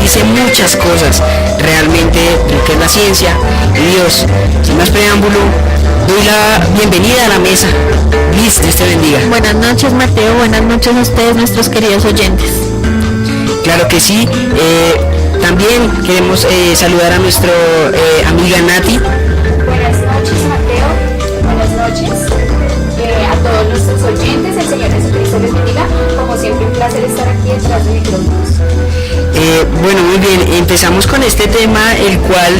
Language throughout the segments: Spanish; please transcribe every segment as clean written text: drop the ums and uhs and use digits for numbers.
dice muchas cosas realmente de lo que es la ciencia y Dios. Sin más preámbulo, doy la bienvenida a la mesa. Liz, Dios te bendiga. Buenas noches, Mateo, buenas noches a ustedes, nuestros queridos oyentes. Claro que sí. También queremos saludar a nuestra amiga Nati. Buenas noches, Mateo. Buenas noches a todos nuestros oyentes. El Señor Jesucristo les bendiga. Como siempre, un placer estar aquí detrás de micrófonos. Bueno, muy bien. Empezamos con este tema, el cual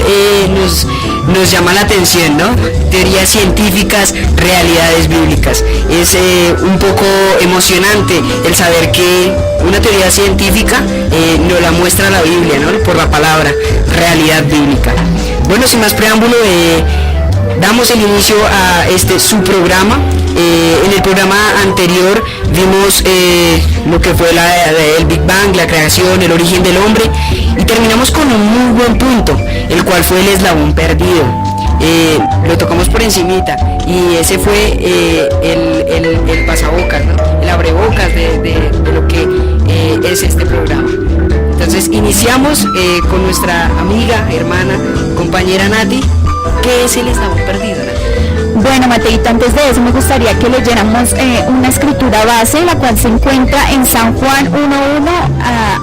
nos llama la atención, ¿no? Teorías científicas, realidades bíblicas. Es un poco emocionante el saber que una teoría científica nos la muestra la Biblia, ¿no? Por la palabra realidad bíblica. Bueno, sin más preámbulo, damos el inicio a su programa. En el programa anterior vimos lo que fue el Big Bang, la creación, el origen del hombre, y terminamos con un muy buen punto, el cual fue el eslabón perdido. Lo tocamos por encimita y ese fue el pasabocas, ¿no? El abrebocas de lo que es este programa. Entonces iniciamos con nuestra amiga, hermana, compañera Nati. ¿Qué es el eslabón perdido, Nati? Bueno, Mateito, antes de eso me gustaría que leyéramos una escritura base, la cual se encuentra en San Juan 1:1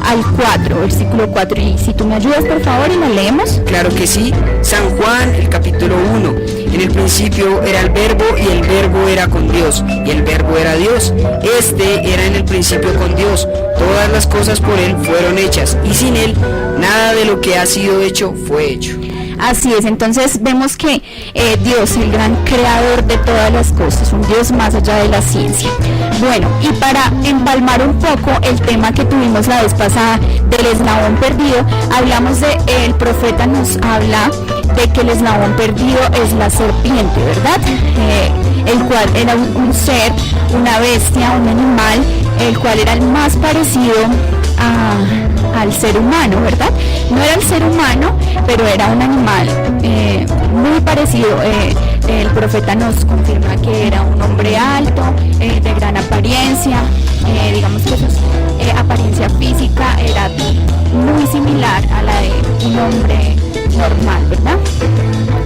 al 4, versículo 4. Y si tú me ayudas, por favor, y la leemos. Claro que sí. San Juan, el capítulo 1. En el principio era el verbo, y el verbo era con Dios, y el verbo era Dios. Este era en el principio con Dios. Todas las cosas por él fueron hechas, y sin él nada de lo que ha sido hecho fue hecho. Así es, entonces vemos que Dios, el gran creador de todas las cosas, un Dios más allá de la ciencia. Bueno, y para empalmar un poco el tema que tuvimos la vez pasada del eslabón perdido, hablamos de, el profeta nos habla de que el eslabón perdido es la serpiente, ¿verdad? El cual era un ser, una bestia, un animal, el cual era el más parecido al ser humano, ¿verdad? No era el ser humano, pero era un animal muy parecido. El profeta nos confirma que era un hombre alto, de gran apariencia, digamos que su apariencia física era muy similar a la de un hombre normal, ¿verdad?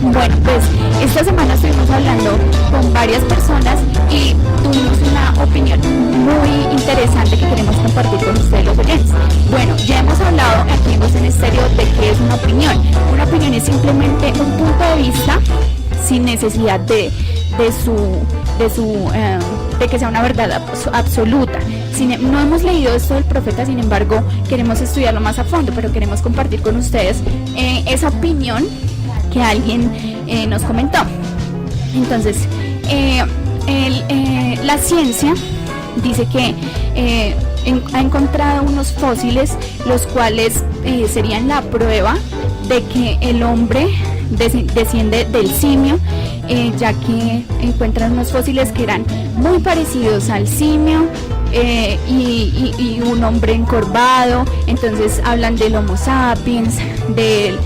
Bueno, pues esta semana estuvimos hablando con varias personas y tuvimos una opinión muy interesante que queremos compartir con ustedes, los oyentes. Bueno, ya hemos hablado aquí en Voz en Estéreo de qué es una opinión. Una opinión es simplemente un punto de vista sin necesidad de que sea una verdad absoluta. No hemos leído esto del profeta, sin embargo, queremos estudiarlo más a fondo, pero queremos compartir con ustedes esa opinión que alguien nos comentó. Entonces, la ciencia dice que ha encontrado unos fósiles, los cuales serían la prueba de que el hombre desciende del simio, ya que encuentran unos fósiles que eran muy parecidos al simio, y un hombre encorvado. Entonces hablan del Homo sapiens, del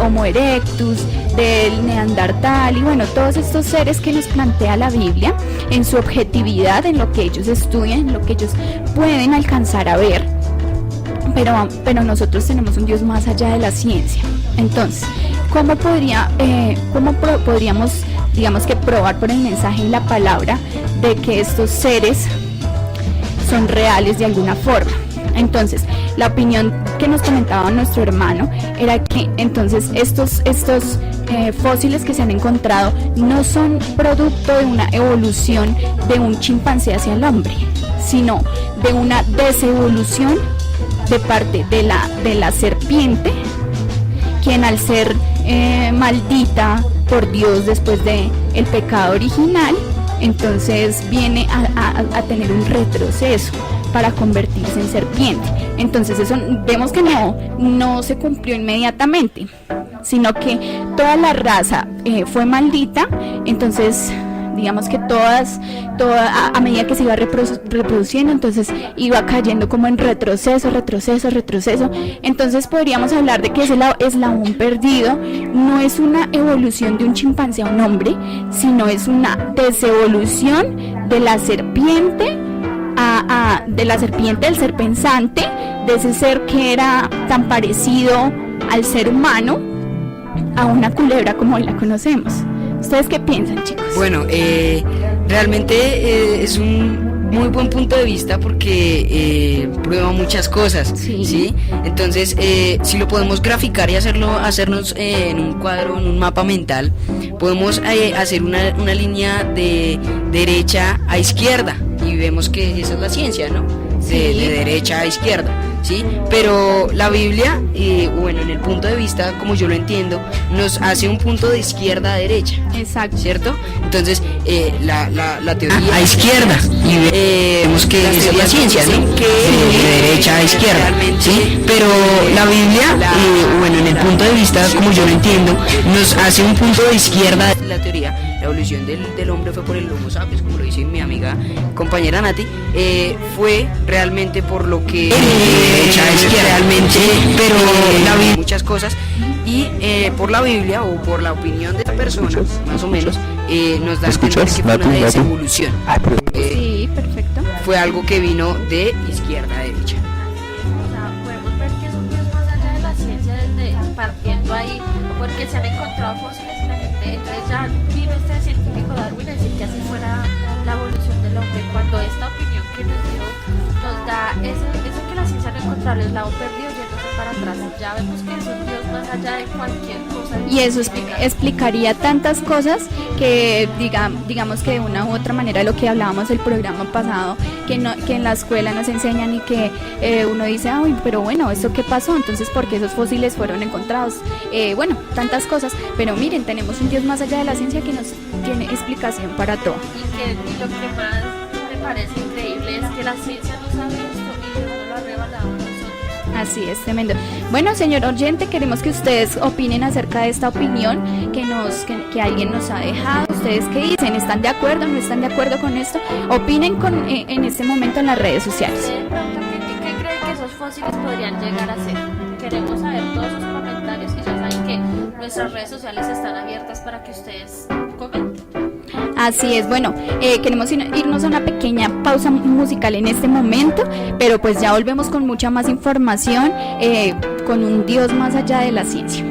Homo erectus, del Neandertal, y bueno, todos estos seres que nos plantea la Biblia en su objetividad, en lo que ellos estudian, en lo que ellos pueden alcanzar a ver. Pero nosotros tenemos un Dios más allá de la ciencia. Entonces, ¿cómo podríamos, digamos que, probar por el mensaje y la palabra de que estos seres son reales de alguna forma? Entonces, la opinión que nos comentaba nuestro hermano era que entonces estos fósiles que se han encontrado no son producto de una evolución de un chimpancé hacia el hombre, sino de una desevolución de parte de la serpiente, quien al ser maldita por Dios después de el pecado original, entonces viene a tener un retroceso para convertirse en serpiente. Entonces eso vemos que no se cumplió inmediatamente, sino que toda la raza fue maldita. Entonces digamos que a medida que se iba reproduciendo, entonces iba cayendo como en retroceso. Entonces podríamos hablar de que ese eslabón perdido no es una evolución de un chimpancé a un hombre, sino es una desevolución de la serpiente del ser pensante, de ese ser que era tan parecido al ser humano a una culebra como la conocemos. ¿Ustedes qué piensan, chicos? Bueno, realmente es un muy buen punto de vista porque prueba muchas cosas, ¿sí? Entonces, si lo podemos graficar y hacernos en un cuadro, en un mapa mental, podemos hacer una línea de derecha a izquierda y vemos que esa es la ciencia, ¿no? De derecha a izquierda, ¿sí? Pero la Biblia, bueno, en el punto de vista, como yo lo entiendo, nos hace un punto de izquierda a derecha. Exacto. ¿Cierto? Entonces, la teoría... A izquierda. Y vemos que es la ciencia, ¿no? Que de derecha a izquierda, ¿sí? Pero la Biblia, bueno, en el punto de vista, como yo lo entiendo, nos hace un punto de izquierda. La teoría, la evolución del hombre fue por el Homo sapiens, como lo dice mi amiga compañera Nati, fue realmente por lo que derecha a izquierda, realmente, pero la Biblia, muchas cosas, y por la Biblia o por la opinión de la persona, más o menos, nos da a entender que fue una desevolución. Sí, perfecto. Fue algo que vino de izquierda a derecha. O sea, podemos ver que es un Dios más allá de la ciencia desde partiendo ahí, porque se han encontrado fósiles y la gente, entonces ya vino este científico Darwin a decir que así fuera la evolución del hombre, cuando esta opinión que nos dio nos da eso que la ciencia no encontró el eslabón perdido yéndose para atrás. Ya vemos que es un Dios más allá de cualquier cosa. Y eso explicaría tantas cosas que digamos que de una u otra manera lo que hablábamos el programa pasado, que en la escuela nos enseñan y que uno dice, ay, pero bueno, ¿eso qué pasó? Entonces, ¿por qué esos fósiles fueron encontrados? Bueno, tantas cosas, pero miren, tenemos un Dios más allá de la ciencia que nos tiene explicación para todo. Y lo que más me parece increíble es que la ciencia no sabe esto y Dios no lo ha revelado a nosotros. Así es, tremendo. Bueno, señor oyente, queremos que ustedes opinen acerca de esta opinión que alguien nos ha dejado. ¿Ustedes qué dicen? ¿Están de acuerdo? ¿No están de acuerdo con esto? Opinen en este momento en las redes sociales. ¿Qué creen que esos fósiles podrían llegar a ser? Queremos saber todos sus comentarios y ya saben que nuestras redes sociales están abiertas para que ustedes comenten. Así es, bueno, queremos irnos a una pequeña pausa musical en este momento, pero pues ya volvemos con mucha más información, con un Dios más allá de la ciencia.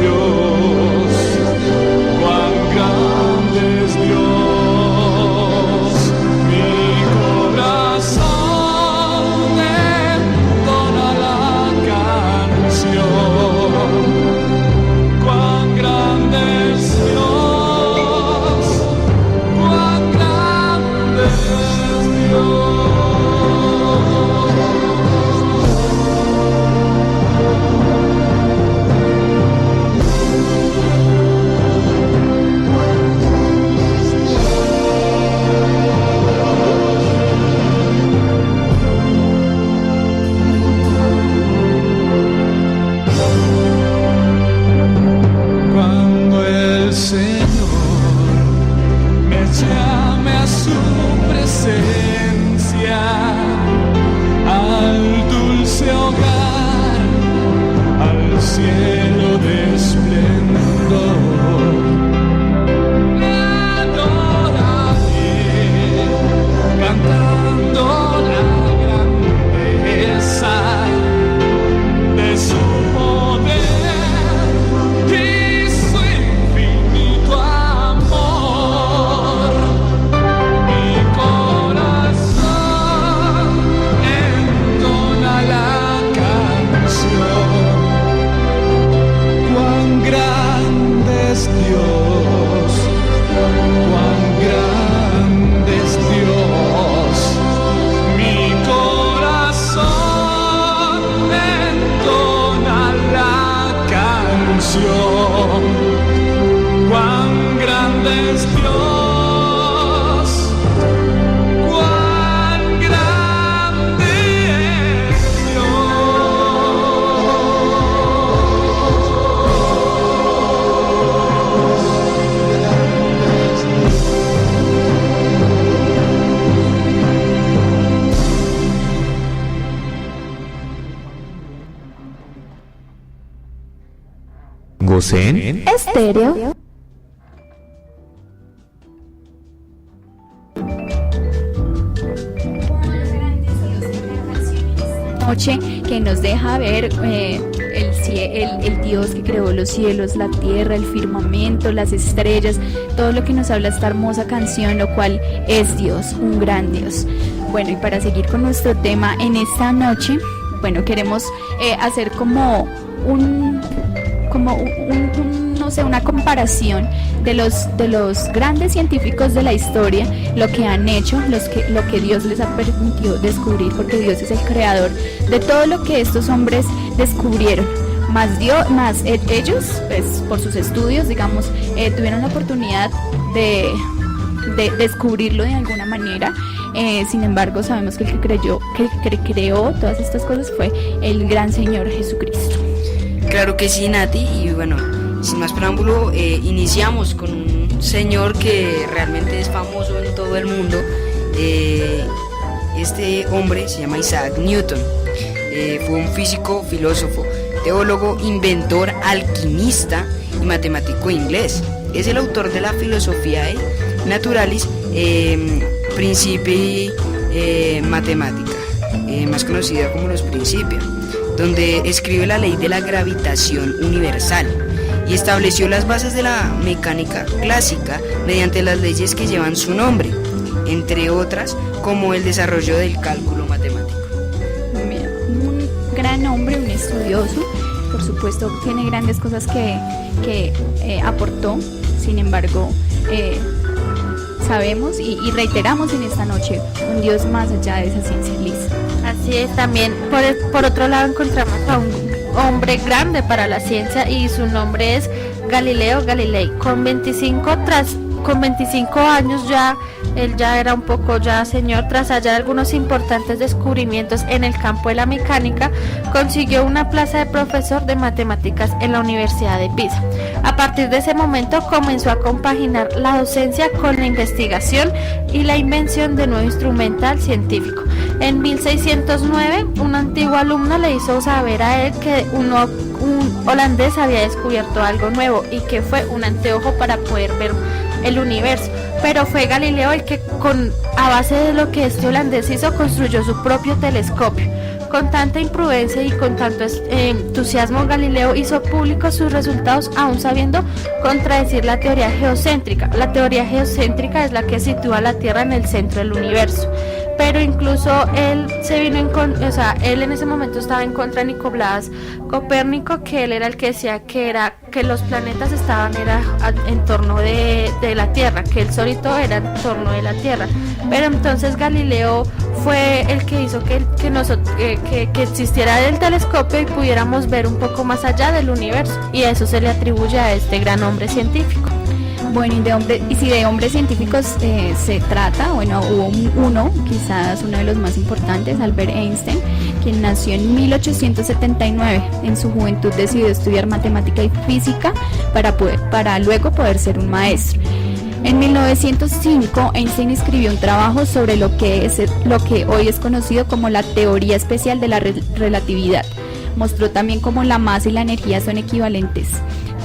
Dios. Amigos en Estéreo. Noche que nos deja ver el Dios que creó los cielos, la tierra, el firmamento, las estrellas, todo lo que nos habla esta hermosa canción, lo cual es Dios, un gran Dios. Bueno, y para seguir con nuestro tema en esta noche, bueno, queremos hacer como no sé, una comparación de los grandes científicos de la historia, lo que han hecho, lo que Dios les ha permitido descubrir, porque Dios es el creador de todo lo que estos hombres descubrieron. Ellos, pues, por sus estudios, digamos, tuvieron la oportunidad de descubrirlo de alguna manera. Sin embargo, sabemos que el que creó todas estas cosas fue el gran Señor Jesucristo. Claro que sí, Nati, y bueno, sin más preámbulo, iniciamos con un señor que realmente es famoso en todo el mundo. Este hombre se llama Isaac Newton. Fue un físico, filósofo, teólogo, inventor, alquimista y matemático inglés. Es el autor de la Philosophiae Naturalis Principii Mathematica, más conocida como los Principios, donde escribe la ley de la gravitación universal y estableció las bases de la mecánica clásica mediante las leyes que llevan su nombre, entre otras como el desarrollo del cálculo matemático. Un gran hombre, un estudioso, por supuesto tiene grandes cosas que aportó. Sin embargo, sabemos y reiteramos en esta noche un Dios más allá de esa ciencia lisa. Así es, también por otro lado encontramos a un hombre grande para la ciencia y su nombre es Galileo Galilei. Con 25 años ya, él ya era un poco ya señor, tras hallar algunos importantes descubrimientos en el campo de la mecánica, consiguió una plaza de profesor de matemáticas en la Universidad de Pisa. A partir de ese momento comenzó a compaginar la docencia con la investigación y la invención de nuevo instrumental científico. En 1609, un antiguo alumno le hizo saber a él que un holandés había descubierto algo nuevo y que fue un anteojo para poder ver el universo, pero fue Galileo el que a base de lo que este holandés hizo construyó su propio telescopio. Con tanta imprudencia y con tanto entusiasmo, Galileo hizo públicos sus resultados aún sabiendo contradecir la teoría geocéntrica. La teoría geocéntrica es la que sitúa la Tierra en el centro del universo. Pero incluso él él en ese momento estaba en contra de Nicolás Copérnico, que él era el que decía que los planetas estaban en torno de la Tierra, que el solito era en torno de la Tierra. Pero entonces Galileo fue el que hizo que existiera el telescopio y pudiéramos ver un poco más allá del universo, y eso se le atribuye a este gran hombre científico. Bueno, y si de hombres científicos se trata, bueno, hubo uno, quizás uno de los más importantes, Albert Einstein, quien nació en 1879. En su juventud decidió estudiar matemática y física para luego poder ser un maestro. En 1905, Einstein escribió un trabajo sobre lo que hoy es conocido como la teoría especial de la relatividad. Mostró también cómo la masa y la energía son equivalentes.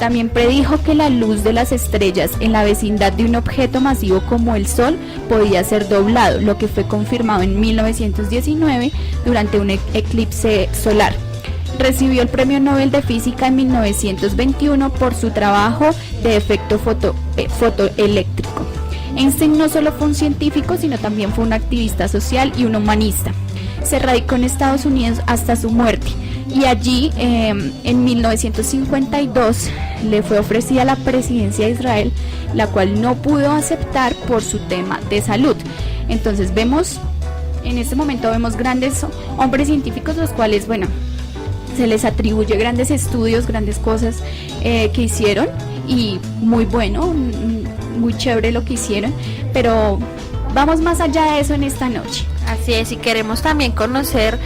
También predijo que la luz de las estrellas en la vecindad de un objeto masivo como el Sol podía ser doblado, lo que fue confirmado en 1919 durante un eclipse solar. Recibió el Premio Nobel de Física en 1921 por su trabajo de efecto fotoeléctrico. Einstein no solo fue un científico, sino también fue un activista social y un humanista. Se radicó en Estados Unidos hasta su muerte. Y allí, en 1952, le fue ofrecida la presidencia de Israel, la cual no pudo aceptar por su tema de salud. Entonces en este momento vemos grandes hombres científicos, los cuales, bueno, se les atribuye grandes estudios, grandes cosas que hicieron, y muy bueno, muy chévere lo que hicieron, pero vamos más allá de eso en esta noche. Así es, y queremos también conocer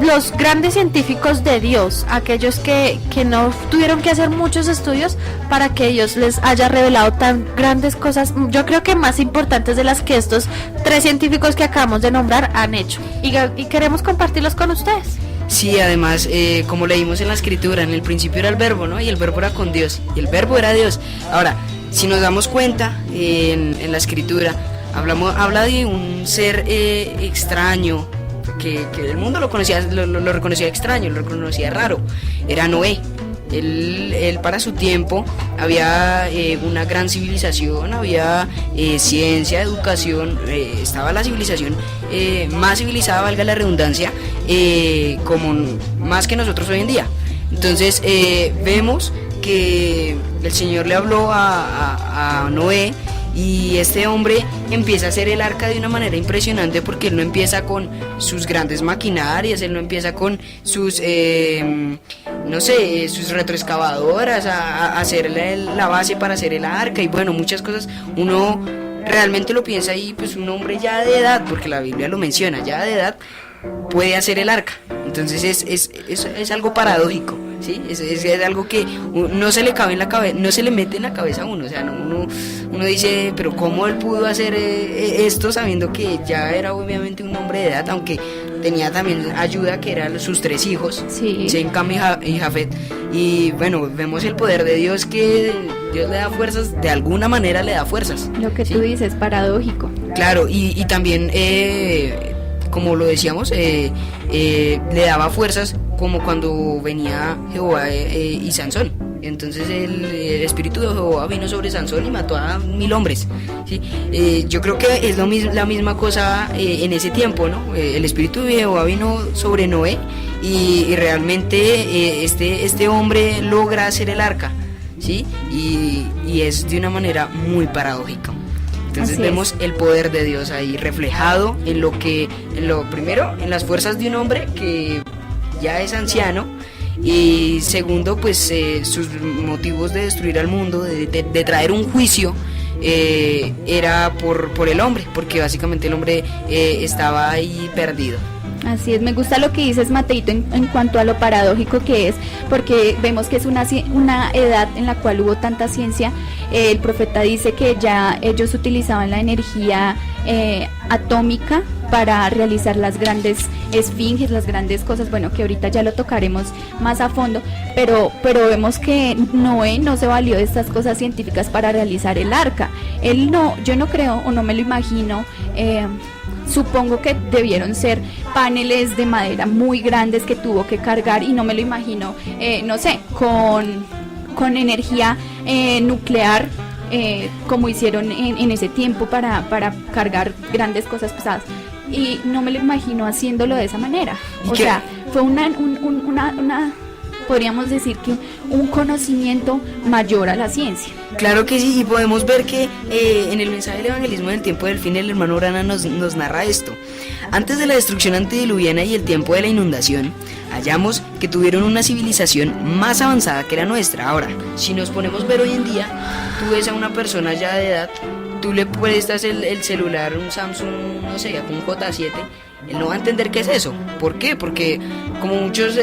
los grandes científicos de Dios, aquellos que no tuvieron que hacer muchos estudios para que Dios les haya revelado tan grandes cosas, yo creo que más importantes de las que estos 3 científicos que acabamos de nombrar han hecho, y queremos compartirlos con ustedes. Sí, además, como leímos en la escritura, en el principio era el verbo, ¿no? Y el verbo era con Dios, y el verbo era Dios. Ahora, si nos damos cuenta, en la escritura, habla de un ser extraño, que el mundo lo conocía, lo reconocía extraño, lo reconocía raro, era Noé. Él para su tiempo había una gran civilización, había ciencia, educación, estaba la civilización más civilizada, valga la redundancia, como más que nosotros hoy en día. Entonces vemos que el Señor le habló a Noé, y este hombre empieza a hacer el arca de una manera impresionante, porque él no empieza con sus grandes maquinarias, él no empieza con sus sus retroexcavadoras a hacer la base para hacer el arca, y bueno, muchas cosas. Uno realmente lo piensa, y pues un hombre ya de edad, porque la Biblia lo menciona, ya de edad puede hacer el arca. Entonces es algo paradójico, ¿sí? Es algo que no se le cabe en la cabeza, no se le mete en la cabeza a uno. O sea, uno dice, pero ¿cómo él pudo hacer esto sabiendo que ya era obviamente un hombre de edad, aunque tenía también ayuda, que eran sus 3 hijos, sí, Sem, Cam y Jafet? Y bueno, vemos el poder de Dios, que Dios le da fuerzas, de alguna manera le da fuerzas. Lo que ¿sí? tú dices, paradójico. Claro, y también como lo decíamos, le daba fuerzas, como cuando venía Jehová y Sansón. Entonces el espíritu de Jehová vino sobre Sansón y mató a 1000 hombres, ¿sí? Yo creo que es la misma cosa en ese tiempo, ¿no? El espíritu de Jehová vino sobre Noé, y realmente este hombre logra hacer el arca, ¿sí? Y es de una manera muy paradójica. Entonces vemos el poder de Dios ahí reflejado en lo primero, en las fuerzas de un hombre que ya es anciano, y segundo, pues sus motivos de destruir al mundo, de traer un juicio, era por el hombre, porque básicamente el hombre estaba ahí perdido. Así es, me gusta lo que dices, Mateito, en cuanto a lo paradójico que es, porque vemos que es una edad en la cual hubo tanta ciencia. El profeta dice que ya ellos utilizaban la energía atómica para realizar las grandes esfinges, las grandes cosas, bueno, que ahorita ya lo tocaremos más a fondo, pero vemos que Noé no se valió de estas cosas científicas para realizar el arca. Yo no creo, o no me lo imagino, supongo que debieron ser paneles de madera muy grandes que tuvo que cargar, y no me lo imagino, no sé, con energía nuclear, como hicieron en ese tiempo para cargar grandes cosas pesadas. Y no me lo imagino haciéndolo de esa manera. O sea, fue una podríamos decir que un conocimiento mayor a la ciencia. Claro que sí, y podemos ver que en el mensaje del evangelismo del tiempo del fin, el hermano Urana nos narra esto. Antes de la destrucción antediluviana y el tiempo de la inundación, hallamos que tuvieron una civilización más avanzada que la nuestra. Ahora, si nos ponemos a ver hoy en día, tú ves a una persona ya de edad, tú le prestas el celular, un Samsung, no sé, un J7, él no va a entender qué es eso. ¿Por qué? Porque como muchos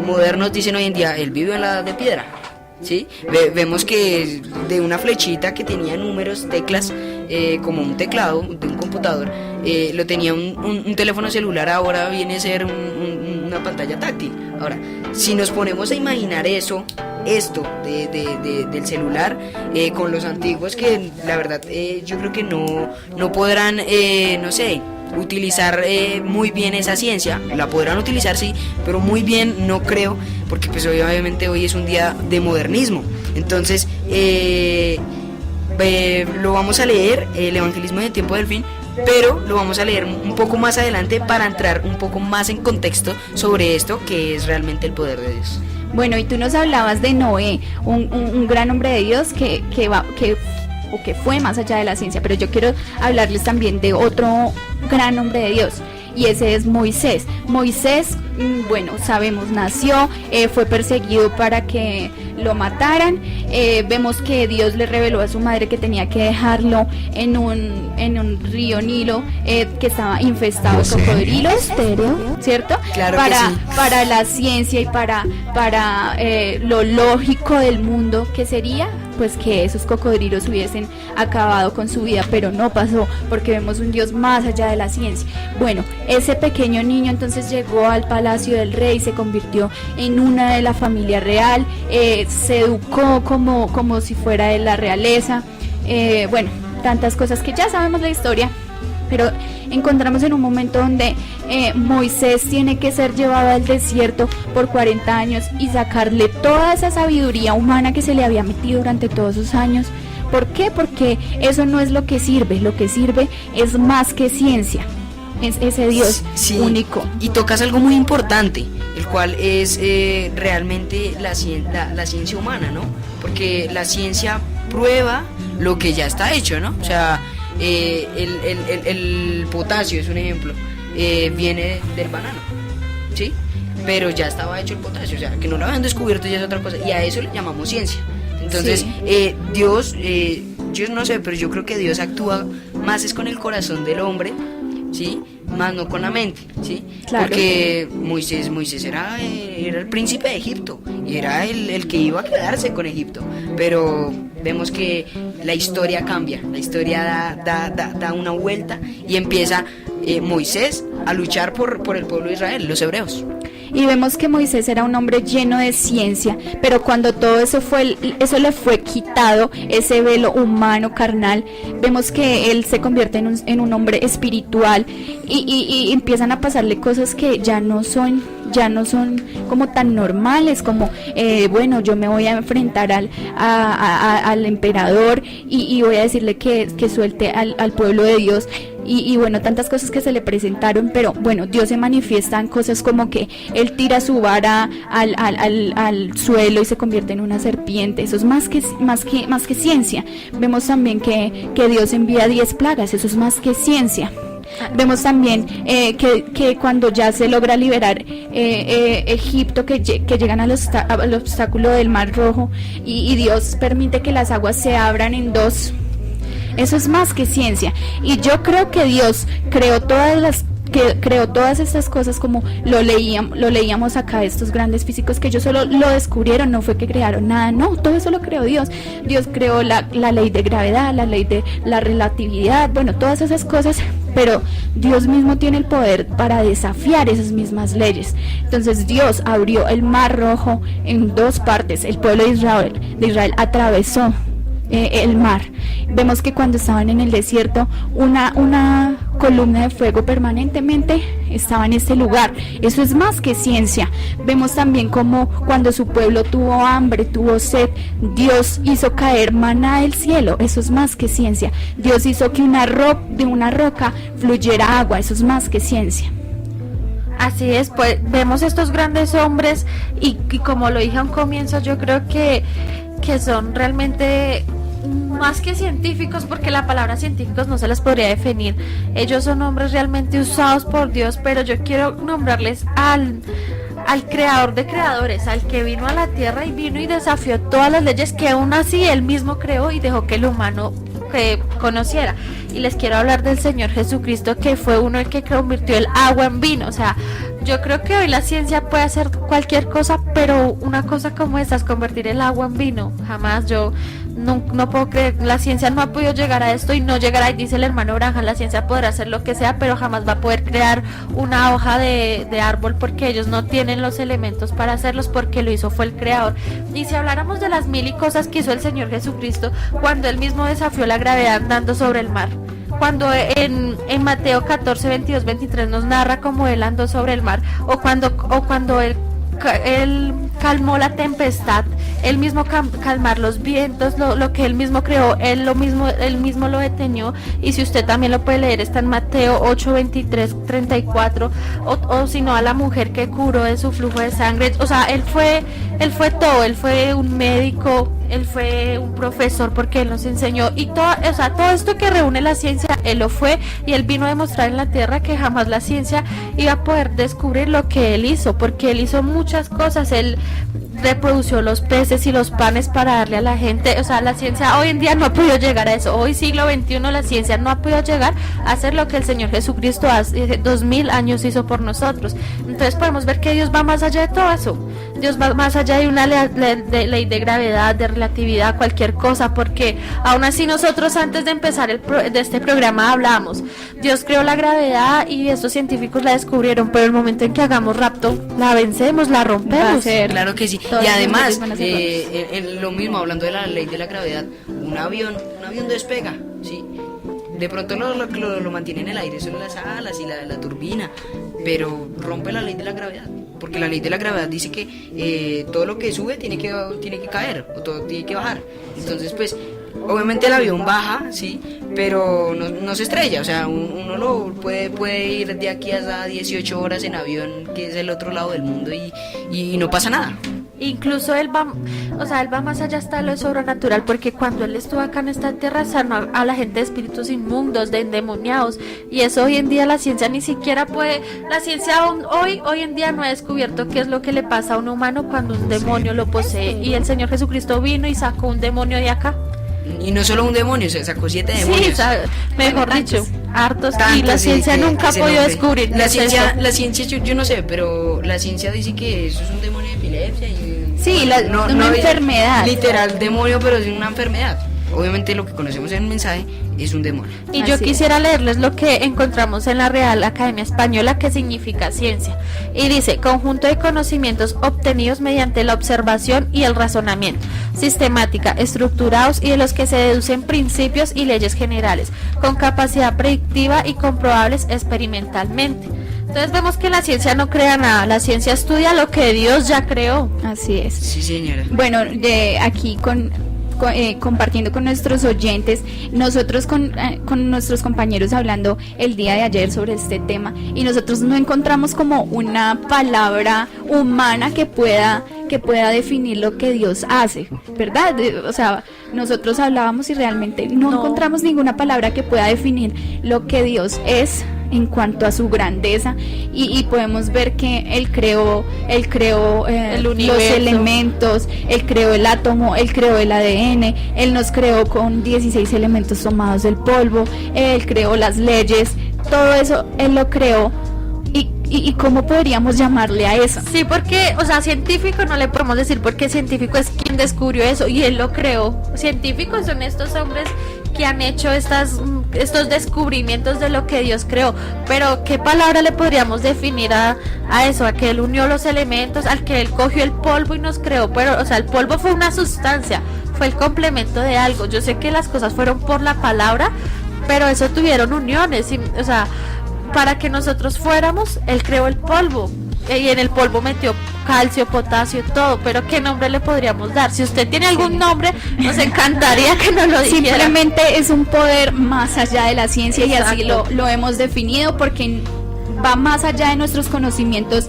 modernos dicen hoy en día, él vive en la edad de piedra, ¿sí? Vemos que de una flechita que tenía números, teclas, como un teclado de un computador, lo tenía un teléfono celular, ahora viene a ser una pantalla táctil. Ahora, si nos ponemos a imaginar esto del celular con los antiguos, que la verdad yo creo que no podrán, no sé, utilizar muy bien esa ciencia. La podrán utilizar, sí, pero muy bien no creo, porque pues obviamente hoy es un día de modernismo. Entonces lo vamos a leer, el evangelismo del tiempo del fin, pero lo vamos a leer un poco más adelante para entrar un poco más en contexto sobre esto, que es realmente el poder de Dios. Bueno, y tú nos hablabas de Noé, un gran hombre de Dios que fue más allá de la ciencia, pero yo quiero hablarles también de otro gran hombre de Dios, y ese es Moisés. Moisés, bueno, sabemos, nació, fue perseguido para que lo mataran. Vemos que Dios le reveló a su madre que tenía que dejarlo en un río Nilo que estaba infestado de cocodrilos, ¿cierto? Claro que sí. Para la ciencia y para lo lógico del mundo, que sería pues que esos cocodrilos hubiesen acabado con su vida, pero no pasó, porque vemos un Dios más allá de la ciencia. Bueno, ese pequeño niño entonces llegó al palacio del rey, se convirtió en una de la familia real, se educó como si fuera de la realeza, bueno, tantas cosas que ya sabemos la historia. Pero encontramos en un momento donde Moisés tiene que ser llevado al desierto por 40 años y sacarle toda esa sabiduría humana que se le había metido durante todos esos años. ¿Por qué? Porque eso no es lo que sirve es más que ciencia, es ese Dios único. Y tocas algo muy importante, el cual es realmente la ciencia humana, ¿no? Porque la ciencia prueba lo que ya está hecho, ¿no? O sea, el potasio es un ejemplo, viene del banano, ¿sí? Pero ya estaba hecho el potasio, o sea, que no lo habían descubierto ya es otra cosa, y a eso le llamamos ciencia. Entonces, Dios, yo no sé, pero yo creo que Dios actúa más es con el corazón del hombre, ¿sí? Más no con la mente, ¿sí? Claro. Porque Moisés era el príncipe de Egipto y era el que iba a quedarse con Egipto, pero vemos que la historia cambia, la historia da una vuelta y empieza Moisés a luchar por el pueblo de Israel, los hebreos. Y vemos que Moisés era un hombre lleno de ciencia, pero cuando todo eso le fue quitado, ese velo humano, carnal, vemos que él se convierte en un hombre espiritual y empiezan a pasarle cosas que ya no son como tan normales, como bueno, yo me voy a enfrentar al emperador y voy a decirle que suelte al pueblo de Dios. Y bueno, tantas cosas que se le presentaron, pero bueno, Dios se manifiesta en cosas como que Él tira su vara al suelo y se convierte en una serpiente. Eso es más que ciencia. Vemos también que Dios envía 10 plagas, eso es más que ciencia. Vemos también que cuando ya se logra liberar Egipto, que llegan al obstáculo del Mar Rojo y Dios permite que las aguas se abran en dos. Eso es más que ciencia. Y yo creo que Dios creó todas estas cosas, como lo leíamos acá, estos grandes físicos que ellos solo lo descubrieron, no fue que crearon nada, no, todo eso lo creó Dios. Dios creó la ley de gravedad, la ley de la relatividad, bueno, todas esas cosas, pero Dios mismo tiene el poder para desafiar esas mismas leyes. Entonces Dios abrió el Mar Rojo en dos partes, el pueblo de Israel atravesó el mar. Vemos que cuando estaban en el desierto, una columna de fuego permanentemente estaba en este lugar. Eso es más que ciencia. Vemos también como cuando su pueblo tuvo hambre, tuvo sed, Dios hizo caer maná del cielo. Eso es más que ciencia. Dios hizo que de una roca fluyera agua. Eso es más que ciencia. Así es, pues vemos estos grandes hombres y como lo dije a un comienzo, yo creo que son realmente más que científicos, porque la palabra científicos no se las podría definir. Ellos son hombres realmente usados por Dios, pero yo quiero nombrarles al creador de creadores, al que vino a la tierra y vino y desafió todas las leyes que aún así él mismo creó y dejó que el humano que conociera. Y les quiero hablar del Señor Jesucristo, que fue uno el que convirtió el agua en vino. O sea, yo creo que hoy la ciencia puede hacer cualquier cosa, pero una cosa como esta es convertir el agua en vino. Jamás, yo no puedo creer, la ciencia no ha podido llegar a esto y no llegará. Y dice el hermano Branham, la ciencia podrá hacer lo que sea, pero jamás va a poder crear una hoja de árbol, porque ellos no tienen los elementos para hacerlos, porque lo hizo fue el creador. Y si habláramos de las mil y cosas que hizo el Señor Jesucristo, cuando él mismo desafió la gravedad andando sobre el mar, cuando en Mateo 14, 22, 23 nos narra cómo él andó sobre el mar, o cuando él calmó la tempestad, él mismo calmar los vientos, lo que él mismo creó, él mismo lo detenió. Y si usted también lo puede leer, está en Mateo 8, 23, 34, o si no, a la mujer que curó de su flujo de sangre. O sea, él fue todo, él fue un médico, él fue un profesor, porque él nos enseñó, y todo esto que reúne la ciencia, él lo fue, y él vino a demostrar en la tierra que jamás la ciencia iba a poder descubrir lo que él hizo, porque él hizo muchas cosas. Él reprodució los peces y los panes para darle a la gente. O sea, la ciencia hoy en día no ha podido llegar a eso. Hoy siglo XXI la ciencia no ha podido llegar a hacer lo que el Señor Jesucristo hace 2000 años hizo por nosotros. Entonces podemos ver que Dios va más allá de todo eso. Dios va más allá de una ley de gravedad, de relatividad, cualquier cosa, porque aún así nosotros antes de empezar de este programa hablábamos, Dios creó la gravedad y estos científicos la descubrieron, pero el momento en que hagamos rapto, la vencemos, la rompemos. Claro que sí. Y además, lo mismo, hablando de la ley de la gravedad, un avión despega, ¿sí? De pronto lo mantiene en el aire, solo las alas y la turbina, pero rompe la ley de la gravedad, porque la ley de la gravedad dice que todo lo que sube tiene que caer, o todo tiene que bajar. Entonces, pues, obviamente el avión baja, sí, pero no se estrella. O sea, uno puede ir de aquí hasta 18 horas en avión, que es el otro lado del mundo, y no pasa nada. Incluso él va más allá hasta lo porque cuando él estuvo acá en esta tierra sanó a la gente de espíritus inmundos, de endemoniados, y eso hoy en día la ciencia ni siquiera puede, la ciencia aún hoy en día no ha descubierto qué es lo que le pasa a un humano cuando un demonio lo posee, y el Señor Jesucristo vino y sacó un demonio de acá. Y no solo un demonio, se sacó 7 demonios. Sí, mejor dicho, hartos. Y la ciencia nunca ha podido descubrir. La ciencia yo no sé, pero la ciencia dice que eso es un demonio de epilepsia. Una enfermedad. Literal demonio, pero es una enfermedad. Obviamente lo que conocemos en el mensaje es un demonio. Y yo quisiera leerles lo que encontramos en la Real Academia Española, que significa ciencia. Y dice: conjunto de conocimientos obtenidos mediante la observación y el razonamiento, sistemática, estructurados y de los que se deducen principios y leyes generales, con capacidad predictiva y comprobables experimentalmente. Entonces vemos que la ciencia no crea nada, la ciencia estudia lo que Dios ya creó. Así es. Sí, señora. Bueno, aquí compartiendo con nuestros oyentes, nosotros con nuestros compañeros hablando el día de ayer sobre este tema, y nosotros no encontramos como una palabra humana que pueda definir lo que Dios hace, ¿verdad? O sea, nosotros hablábamos y realmente no encontramos ninguna palabra que pueda definir lo que Dios es en cuanto a su grandeza, y podemos ver que Él creó los elementos, Él creó el átomo, Él creó el ADN, Él nos creó con 16 elementos tomados del polvo, Él creó las leyes, todo eso Él lo creó. ¿Y cómo podríamos llamarle a eso? Sí, porque, o sea, científico no le podemos decir, porque científico es quien descubrió eso y él lo creó. Científicos son estos hombres que han hecho estos descubrimientos de lo que Dios creó. Pero ¿qué palabra le podríamos definir a eso? A que él unió los elementos, al que él cogió el polvo y nos creó. Pero, o sea, el polvo fue una sustancia, fue el complemento de algo. Yo sé que las cosas fueron por la palabra, pero eso tuvieron uniones, o sea, para que nosotros fuéramos, él creó el polvo, y en el polvo metió calcio, potasio, todo. Pero ¿qué nombre le podríamos dar? Si usted tiene algún nombre, nos encantaría que nos lo dijera. Simplemente es un poder más allá de la ciencia. Exacto. Y así lo hemos definido, porque va más allá de nuestros conocimientos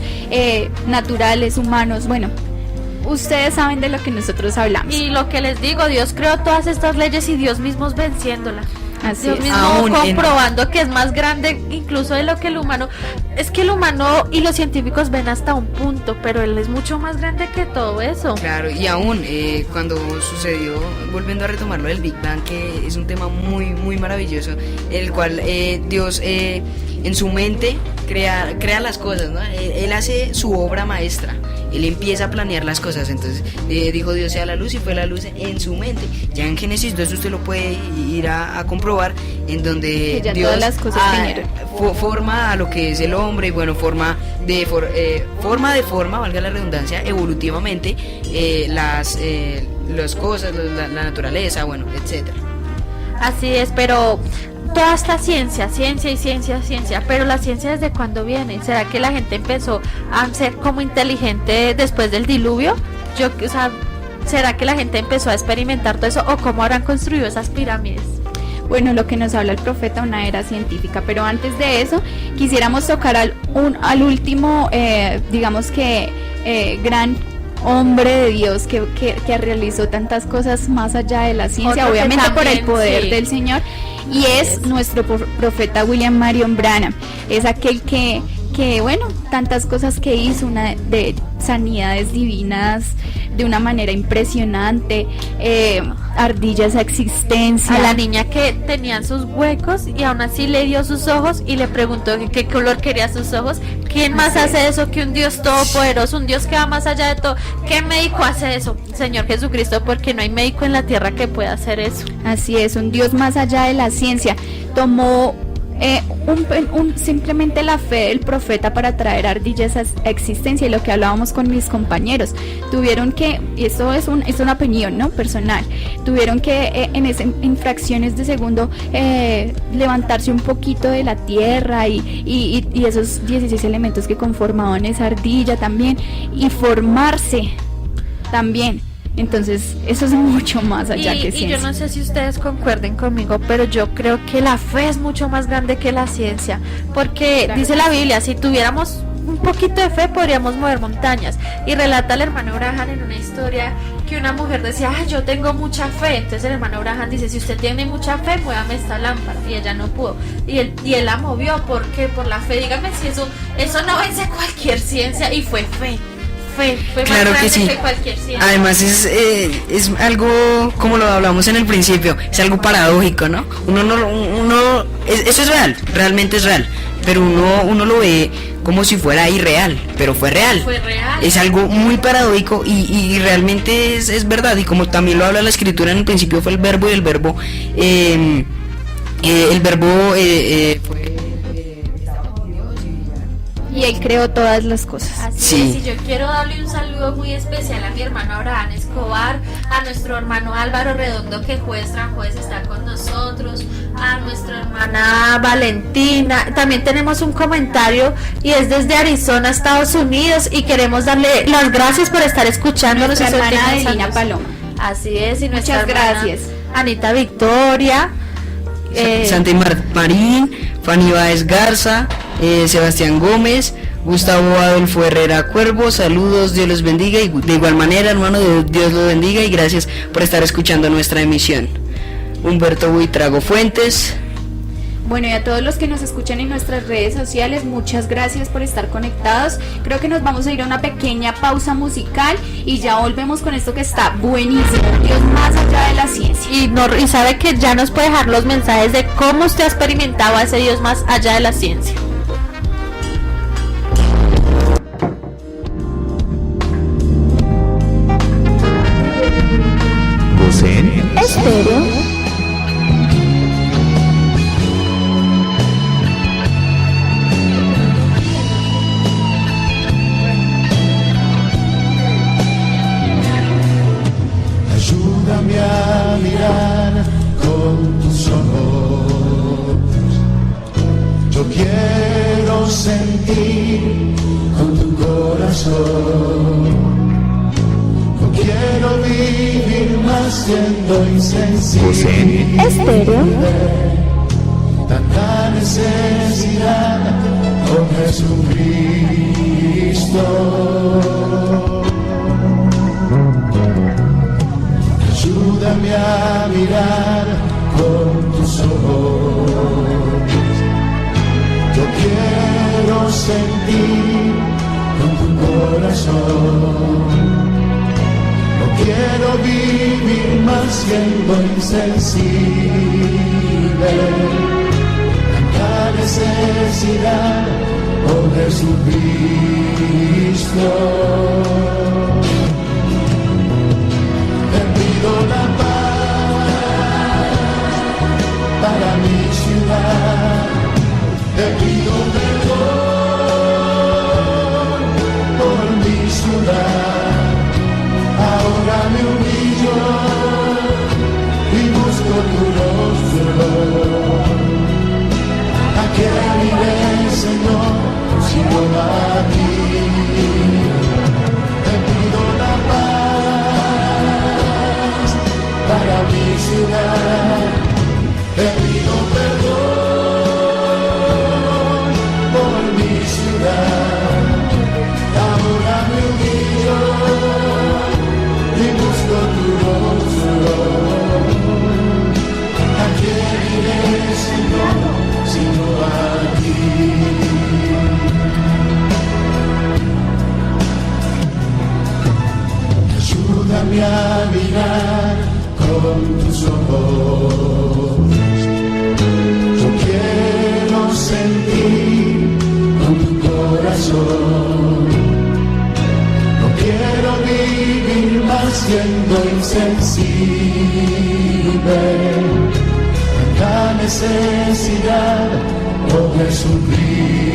naturales, humanos. Bueno, ustedes saben de lo que nosotros hablamos. Y lo que les digo, Dios creó todas estas leyes y Dios mismo venciéndolas. Así Dios es. mismo comprobando que es más grande incluso de lo que el humano. Es que el humano y los científicos ven hasta un punto, pero él es mucho más grande que todo eso. Claro, y aún cuando sucedió, volviendo a retomarlo del Big Bang, que es un tema muy, muy maravilloso, el cual Dios en su mente crea las cosas, ¿no? Él hace su obra maestra. Él empieza a planear las cosas. Entonces dijo Dios sea la luz, y fue la luz en su mente. Ya en Génesis 2 usted lo puede ir a comprobar, en donde ya Dios todas las cosas forma a lo que es el hombre, y bueno, forma de forma, valga la redundancia, evolutivamente las cosas, la naturaleza, bueno, etcétera. Así es, pero toda esta ciencia, pero la ciencia ¿desde cuándo viene? ¿Será que la gente empezó a ser como inteligente después del diluvio? ¿Será que la gente empezó a experimentar todo eso? ¿O cómo habrán construido esas pirámides? Bueno, lo que nos habla el profeta, una era científica. Pero antes de eso, quisiéramos tocar al último, digamos que gran hombre de Dios que realizó tantas cosas más allá de la ciencia, otro obviamente también, por el poder sí, del Señor, y es nuestro profeta William Marion Branham. Es aquel que que bueno, tantas cosas que hizo, una de sanidades divinas de una manera impresionante, ardillas a existencia. A la niña que tenía sus huecos y aún así le dio sus ojos y le preguntó qué color quería sus ojos. ¿Quién más hace eso que un Dios todopoderoso, un Dios que va más allá de todo? ¿Qué médico hace eso? Señor Jesucristo, porque no hay médico en la tierra que pueda hacer eso. Así es, un Dios más allá de la ciencia. Tomó simplemente la fe del profeta para traer ardillas a existencia, y lo que hablábamos con mis compañeros, tuvieron que, y esto es una opinión, ¿no?, personal, tuvieron que en fracciones de segundo levantarse un poquito de la tierra y esos 16 elementos que conformaban esa ardilla también, y formarse también. Entonces, eso es mucho más allá que ciencia. Y yo no sé si ustedes concuerden conmigo, pero yo creo que la fe es mucho más grande que la ciencia, porque claro, dice la Biblia, si tuviéramos un poquito de fe podríamos mover montañas, y relata el hermano Abraham en una historia que una mujer decía, ay, yo tengo mucha fe. Entonces el hermano Abraham dice, si usted tiene mucha fe, muévame esta lámpara, y ella no pudo, y él la movió, ¿por qué? Por la fe. Dígame si eso no vence cualquier ciencia, y fue fe. Fue claro más que sí. Que cualquier ciencia. Además es algo, como lo hablamos en el principio, es algo paradójico, ¿no? Eso es real, realmente es real, pero uno lo ve como si fuera irreal, pero fue real. Es algo muy paradójico y realmente es verdad, y como también lo habla la escritura, en el principio fue el verbo, y el verbo fue... Y él creó todas las cosas. Así sí. es, y yo quiero darle un saludo muy especial a mi hermano Abraham Escobar, a nuestro hermano Álvaro Redondo, que juez tras juez está con nosotros, a nuestra hermana Valentina. También tenemos un comentario y es desde Arizona, Estados Unidos, y queremos darle las gracias por estar escuchándonos. Nuestra hermana Adelina Paloma. Así es, y nuestra muchas gracias. Anita Victoria, Santa Marín, Fanny Báez Garza, Sebastián Gómez, Gustavo Adolfo Herrera Cuervo, saludos, Dios los bendiga, y de igual manera, hermano, Dios los bendiga y gracias por estar escuchando nuestra emisión. Humberto Buitrago Fuentes. Bueno, y a todos los que nos escuchan en nuestras redes sociales, muchas gracias por estar conectados. Creo que nos vamos a ir a una pequeña pausa musical y ya volvemos con esto que está buenísimo, Dios más allá de la ciencia. Y sabe que ya nos puede dejar los mensajes de cómo usted ha experimentado a ese Dios más allá de la ciencia. Estéreo. Ayúdame a mirar con tus ojos. Yo quiero sentir con tu corazón. No quiero vivir más siendo insensible. Estéreo. Tanta necesidad con Jesucristo. Ayúdame a mirar con tus ojos. Yo quiero sentir con tu corazón. No quiero vivir más siendo insensible. Tanta necesidad, oh Jesucristo. La paz para mi ciudad, te pido perdón por mi ciudad. Ahora me humillo y busco tu rostro. ¿A qué iré, Señor, si no a ti? Te pido la paz para mi ciudad, te pido perdón por mi ciudad. Ahora me humillo y busco tu rostro. ¿A quién iré, mirar con tus ojos. Yo quiero sentir con tu corazón. No quiero vivir más siendo insensible. La necesidad, oh Jesucristo.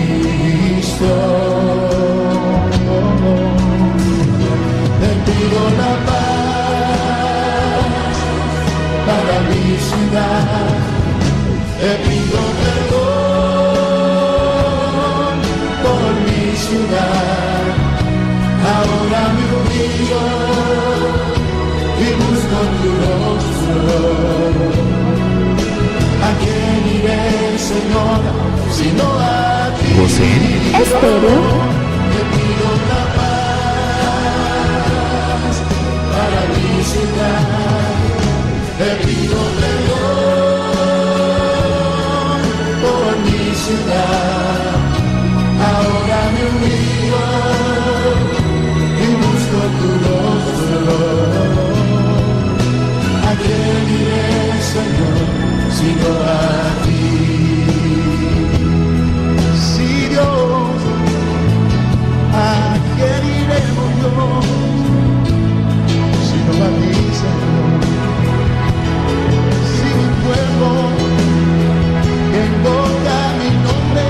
Te pido la paz para mi ciudad. Te pido perdón por mi ciudad. Ahora me humillo y busco tu rostro. ¿A quién iré, Señor, sino a ti? Estéreo. Te pido la paz para mi ciudad. Te pido perdón por mi ciudad. Ahora me humillo y busco tu rostro. ¿A quién iré, Señor, sino a ti? Sí, Dios, ¿a quién iremos, Dios, sino a ti, Señor? Si mi pueblo que invoca mi nombre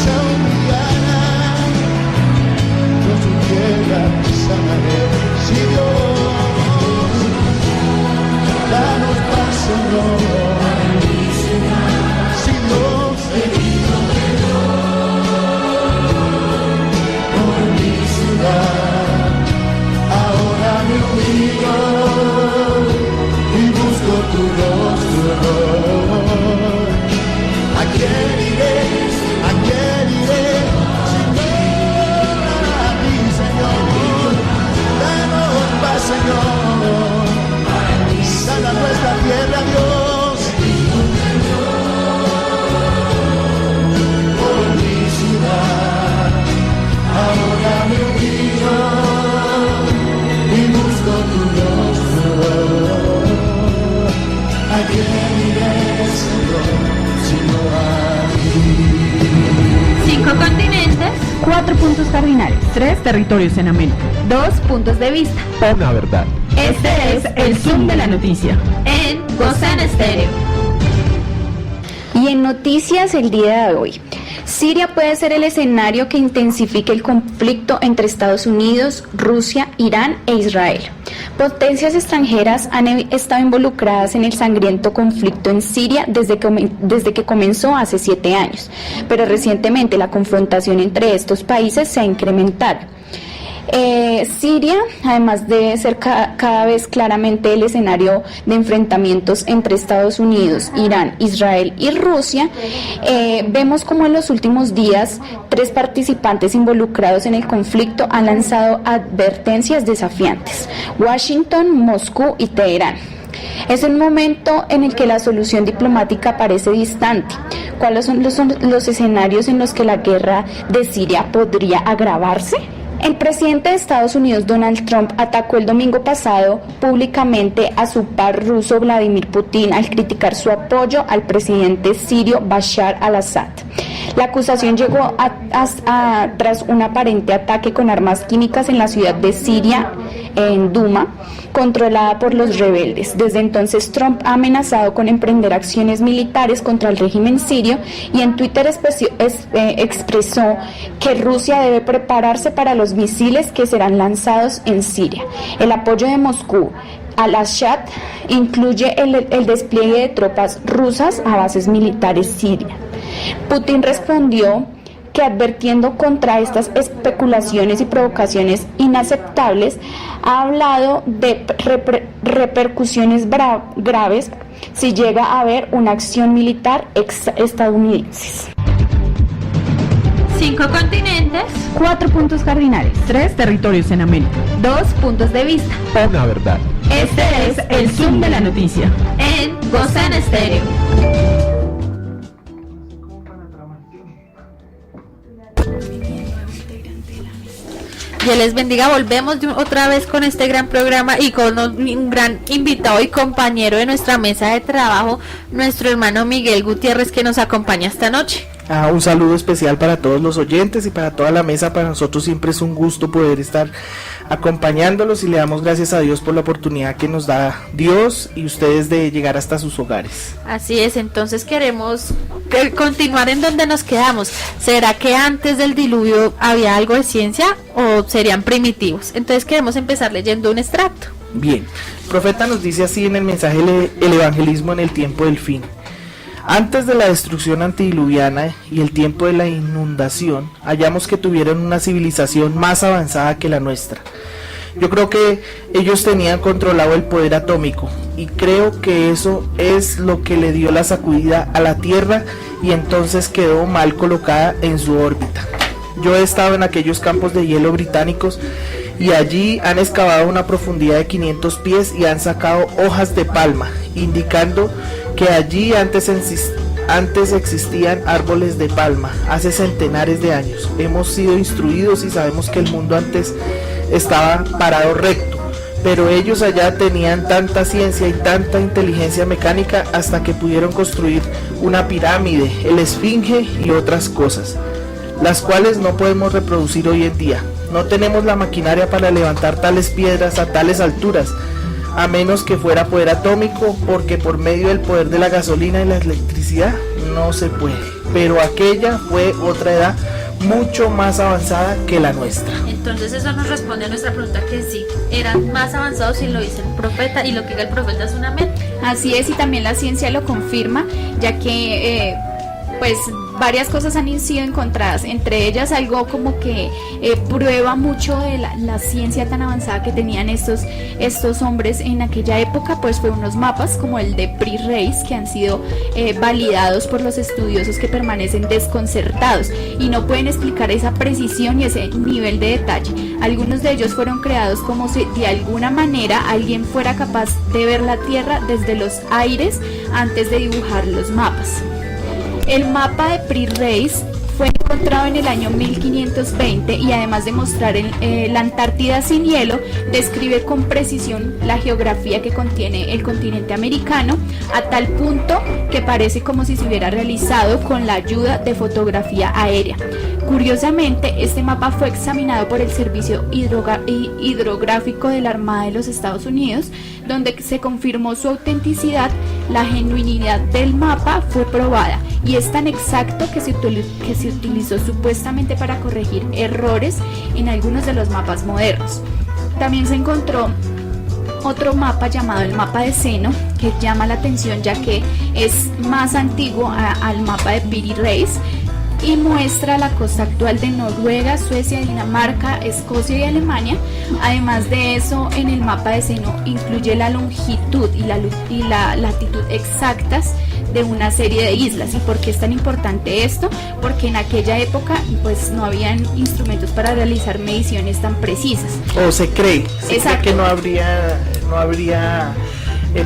se humillara, yo su tierra sanaré. Si Dios, danos paz, Señor. Si Dios, te pido perdón por mi ciudad. Ahora me humillo y busco tu rostro. ¿A quién iré? ¿A quién iré? Señor, a ti, Señor. Danos paz, Señor. Sana nuestra tierra, Dios. Por mi ciudad. Ahora me humillo y busco tu rostro. ¿A quién iré, Señor, sino a ti? 5 continentes, 4 puntos cardinales. 3 territorios en América. 2 puntos de vista. Una verdad. Este es el Zoom de la noticia. en Goza en Estéreo. Y en noticias el día de hoy, Siria puede ser el escenario que intensifique el conflicto entre Estados Unidos, Rusia, Irán e Israel. Potencias extranjeras han estado involucradas en el sangriento conflicto en Siria desde que comenzó hace 7 años, pero recientemente la confrontación entre estos países se ha incrementado. Siria, además de ser cada vez claramente el escenario de enfrentamientos entre Estados Unidos, Irán, Israel y Rusia, vemos como en los últimos días 3 participantes involucrados en el conflicto han lanzado advertencias desafiantes: Washington, Moscú y Teherán. Es un momento en el que la solución diplomática parece distante. ¿Cuáles son los escenarios en los que la guerra de Siria podría agravarse? El presidente de Estados Unidos, Donald Trump, atacó el domingo pasado públicamente a su par ruso Vladimir Putin al criticar su apoyo al presidente sirio Bashar al-Assad. La acusación llegó tras un aparente ataque con armas químicas en la ciudad de Siria, en Duma, controlada por los rebeldes. Desde entonces, Trump ha amenazado con emprender acciones militares contra el régimen sirio y en Twitter expresó que Rusia debe prepararse para los misiles que serán lanzados en Siria. El apoyo de Moscú al-Assad incluye el despliegue de tropas rusas a bases militares sirias. Putin respondió que, advirtiendo contra estas especulaciones y provocaciones inaceptables, ha hablado de repercusiones graves si llega a haber una acción militar estadounidense. 5 continentes, 4 puntos cardinales, 3 territorios en América. 2 puntos de vista. Una verdad. Este es el Zoom de la noticia. en Goza en Estéreo. Dios les bendiga. Volvemos otra vez con este gran programa y con un gran invitado y compañero de nuestra mesa de trabajo, nuestro hermano Miguel Gutiérrez, que nos acompaña esta noche. Un saludo especial para todos los oyentes y para toda la mesa. Para nosotros siempre es un gusto poder estar acompañándolos y le damos gracias a Dios por la oportunidad que nos da Dios y ustedes de llegar hasta sus hogares. Así es, entonces queremos continuar en donde nos quedamos. ¿Será que antes del diluvio había algo de ciencia o serían primitivos? Entonces queremos empezar leyendo un extracto. Bien, el profeta nos dice así en el mensaje El evangelismo en el tiempo del fin. Antes de la destrucción antediluviana y el tiempo de la inundación, hallamos que tuvieron una civilización más avanzada que la nuestra. Yo creo que ellos tenían controlado el poder atómico y creo que eso es lo que le dio la sacudida a la Tierra y entonces quedó mal colocada en su órbita. Yo he estado en aquellos campos de hielo británicos y allí han excavado una profundidad de 500 pies y han sacado hojas de palma, indicando que allí antes existían árboles de palma, hace centenares de años. Hemos sido instruidos y sabemos que el mundo antes estaba parado recto, pero ellos allá tenían tanta ciencia y tanta inteligencia mecánica hasta que pudieron construir una pirámide, el esfinge y otras cosas, las cuales no podemos reproducir hoy en día. No tenemos la maquinaria para levantar tales piedras a tales alturas, a menos que fuera poder atómico, porque por medio del poder de la gasolina y la electricidad no se puede. Pero aquella fue otra edad mucho más avanzada que la nuestra. Entonces eso nos responde a nuestra pregunta, que sí, eran más avanzados y lo dice el profeta, y lo que diga el profeta es un amén. Así es, y también la ciencia lo confirma, ya que pues varias cosas han sido encontradas, entre ellas algo como que prueba mucho de la ciencia tan avanzada que tenían estos hombres en aquella época, pues fue unos mapas como el de Piri-Reis, que han sido validados por los estudiosos, que permanecen desconcertados y no pueden explicar esa precisión y ese nivel de detalle. Algunos de ellos fueron creados como si de alguna manera alguien fuera capaz de ver la Tierra desde los aires antes de dibujar los mapas. El mapa de Piri-Reis fue encontrado en el año 1520 y además de mostrar la Antártida sin hielo, describe con precisión la geografía que contiene el continente americano, a tal punto que parece como si se hubiera realizado con la ayuda de fotografía aérea. Curiosamente, este mapa fue examinado por el Servicio Hidrográfico de la Armada de los Estados Unidos, donde se confirmó su autenticidad. La genuinidad del mapa fue probada y es tan exacto que se utilizó supuestamente para corregir errores en algunos de los mapas modernos. También se encontró otro mapa llamado el mapa de Seno, que llama la atención ya que es más antiguo al mapa de Piri-Reis y muestra la costa actual de Noruega, Suecia, Dinamarca, Escocia y Alemania. Además de eso, en el mapa de Seno incluye la longitud y la latitud exactas de una serie de islas. ¿Y por qué es tan importante esto? Porque en aquella época pues no habían instrumentos para realizar mediciones tan precisas. O se cree que no habría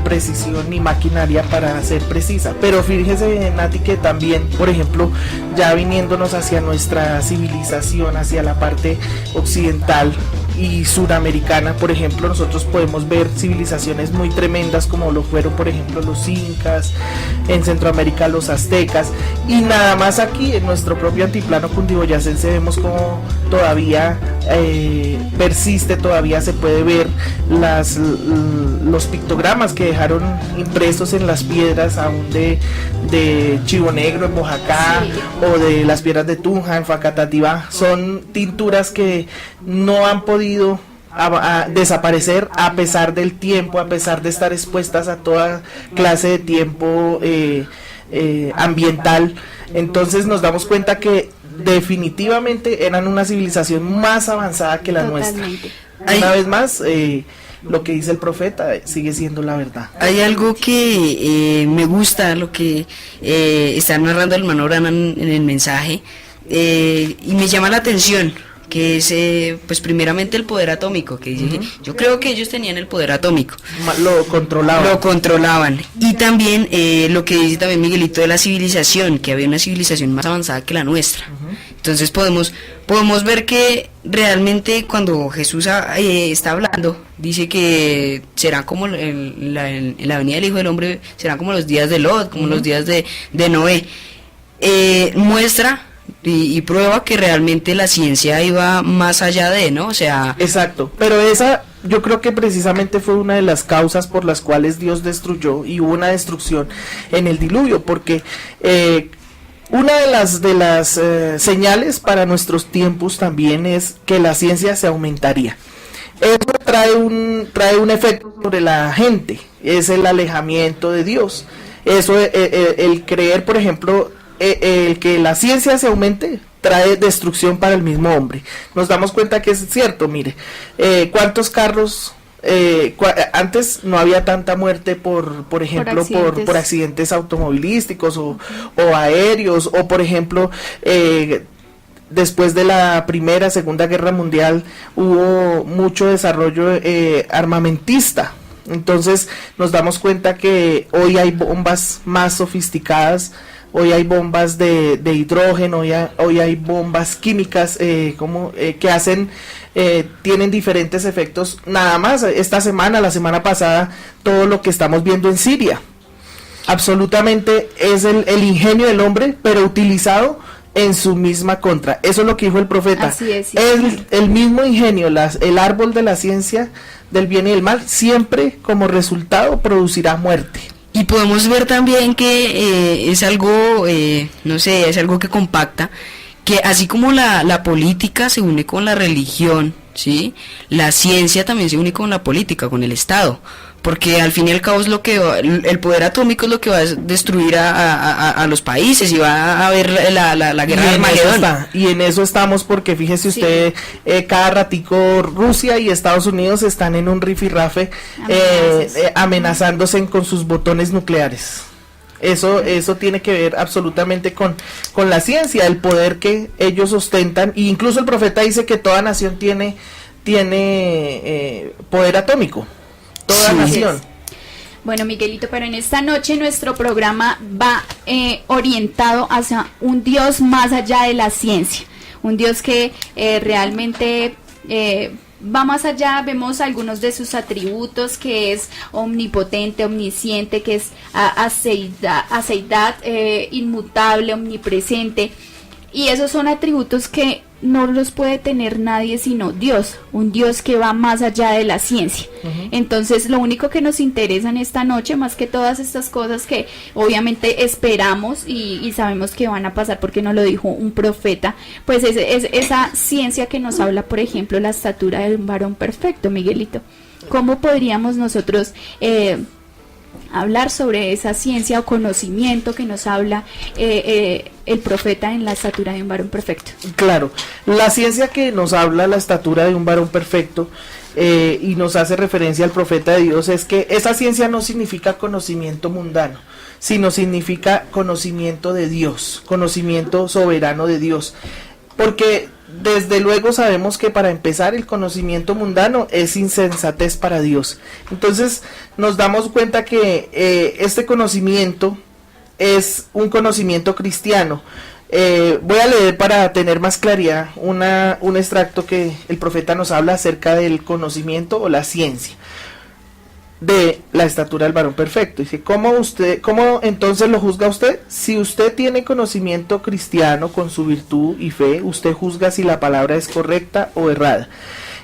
precisión ni maquinaria para ser precisa. Pero fíjese, Nati, que también, por ejemplo, ya viniéndonos hacia nuestra civilización, hacia la parte occidental y suramericana, por ejemplo, nosotros podemos ver civilizaciones muy tremendas como lo fueron, por ejemplo, los incas, en Centroamérica los aztecas, y nada más aquí en nuestro propio antiplano cundiboyacense vemos como todavía persiste, todavía se puede ver los pictogramas que dejaron impresos en las piedras aún de Chivo Negro en Boyacá, sí, o de las piedras de Tunja en Facatativá. Son tinturas que no han podido desaparecer a pesar del tiempo, a pesar de estar expuestas a toda clase de tiempo ambiental. Entonces nos damos cuenta que definitivamente eran una civilización más avanzada que la nuestra. Una vez más, lo que dice el profeta sigue siendo la verdad. Hay algo que me gusta, lo que está narrando el hermano Branham en el mensaje, y me llama la atención, que es pues primeramente el poder atómico, que dice, yo creo que ellos tenían el poder atómico. Lo controlaban. Lo controlaban. Y también lo que dice también Miguelito de la civilización, que había una civilización más avanzada que la nuestra. Entonces podemos ver que realmente cuando Jesús está hablando, dice que será como en la venida del Hijo del Hombre, serán como los días de Lot, como los días de Noé. Muestra y prueba que realmente la ciencia iba más allá de, ¿no? O sea... Exacto, pero esa yo creo que precisamente fue una de las causas por las cuales Dios destruyó, y hubo una destrucción en el diluvio, porque una de las señales para nuestros tiempos también es que la ciencia se aumentaría. Eso trae un efecto sobre la gente, es el alejamiento de Dios. Eso, el creer, por ejemplo, el que la ciencia se aumente trae destrucción para el mismo hombre. Nos damos cuenta que es cierto, mire, cuántos carros, antes no había tanta muerte por ejemplo, por accidentes automovilísticos o aéreos, o por ejemplo, después de la Primera, Segunda Guerra Mundial hubo mucho desarrollo armamentista. Entonces nos damos cuenta que hoy hay bombas más sofisticadas, hoy hay bombas de hidrógeno, hoy hay bombas químicas que hacen, tienen diferentes efectos. Nada más la semana pasada, todo lo que estamos viendo en Siria, absolutamente es el ingenio del hombre, pero utilizado en su misma contra. Eso es lo que dijo el profeta. Así es, sí. El mismo ingenio, el árbol de la ciencia del bien y del mal, siempre como resultado producirá muerte. Y podemos ver también que es algo, no sé, es algo que compacta, que así como la política se une con la religión, ¿sí? La ciencia también se une con la política, con el Estado, porque al fin y al cabo es el poder atómico es lo que va a destruir a los países, y va a haber la guerra de Armagedón. Y en eso estamos, porque fíjese usted, cada ratico Rusia y Estados Unidos están en un rifirrafe amenazándose con sus botones nucleares. Eso tiene que ver absolutamente con la ciencia, el poder que ellos ostentan, e incluso el profeta dice que toda nación tiene poder atómico. Toda nación. Bueno, Miguelito, pero en esta noche nuestro programa va orientado hacia un Dios más allá de la ciencia, un Dios que realmente va más allá. Vemos algunos de sus atributos, que es omnipotente, omnisciente, que es aceidad, inmutable, omnipresente, y esos son atributos que no los puede tener nadie sino Dios, un Dios que va más allá de la ciencia. Entonces lo único que nos interesa en esta noche, más que todas estas cosas que obviamente esperamos y sabemos que van a pasar porque nos lo dijo un profeta, pues es esa ciencia que nos habla, por ejemplo, la estatura de un varón perfecto. Miguelito, ¿cómo podríamos nosotros hablar sobre esa ciencia o conocimiento que nos habla el profeta en la estatura de un varón perfecto? Claro, la ciencia que nos habla la estatura de un varón perfecto, y nos hace referencia al profeta de Dios, es que esa ciencia no significa conocimiento mundano, sino significa conocimiento de Dios, conocimiento soberano de Dios, porque desde luego sabemos que para empezar el conocimiento mundano es insensatez para Dios. Entonces nos damos cuenta que este conocimiento es un conocimiento cristiano. Voy a leer para tener más claridad un extracto que el profeta nos habla acerca del conocimiento o la ciencia de la estatura del varón perfecto. Dice, ¿cómo entonces lo juzga usted? Si usted tiene conocimiento cristiano con su virtud y fe, usted juzga si la palabra es correcta o errada.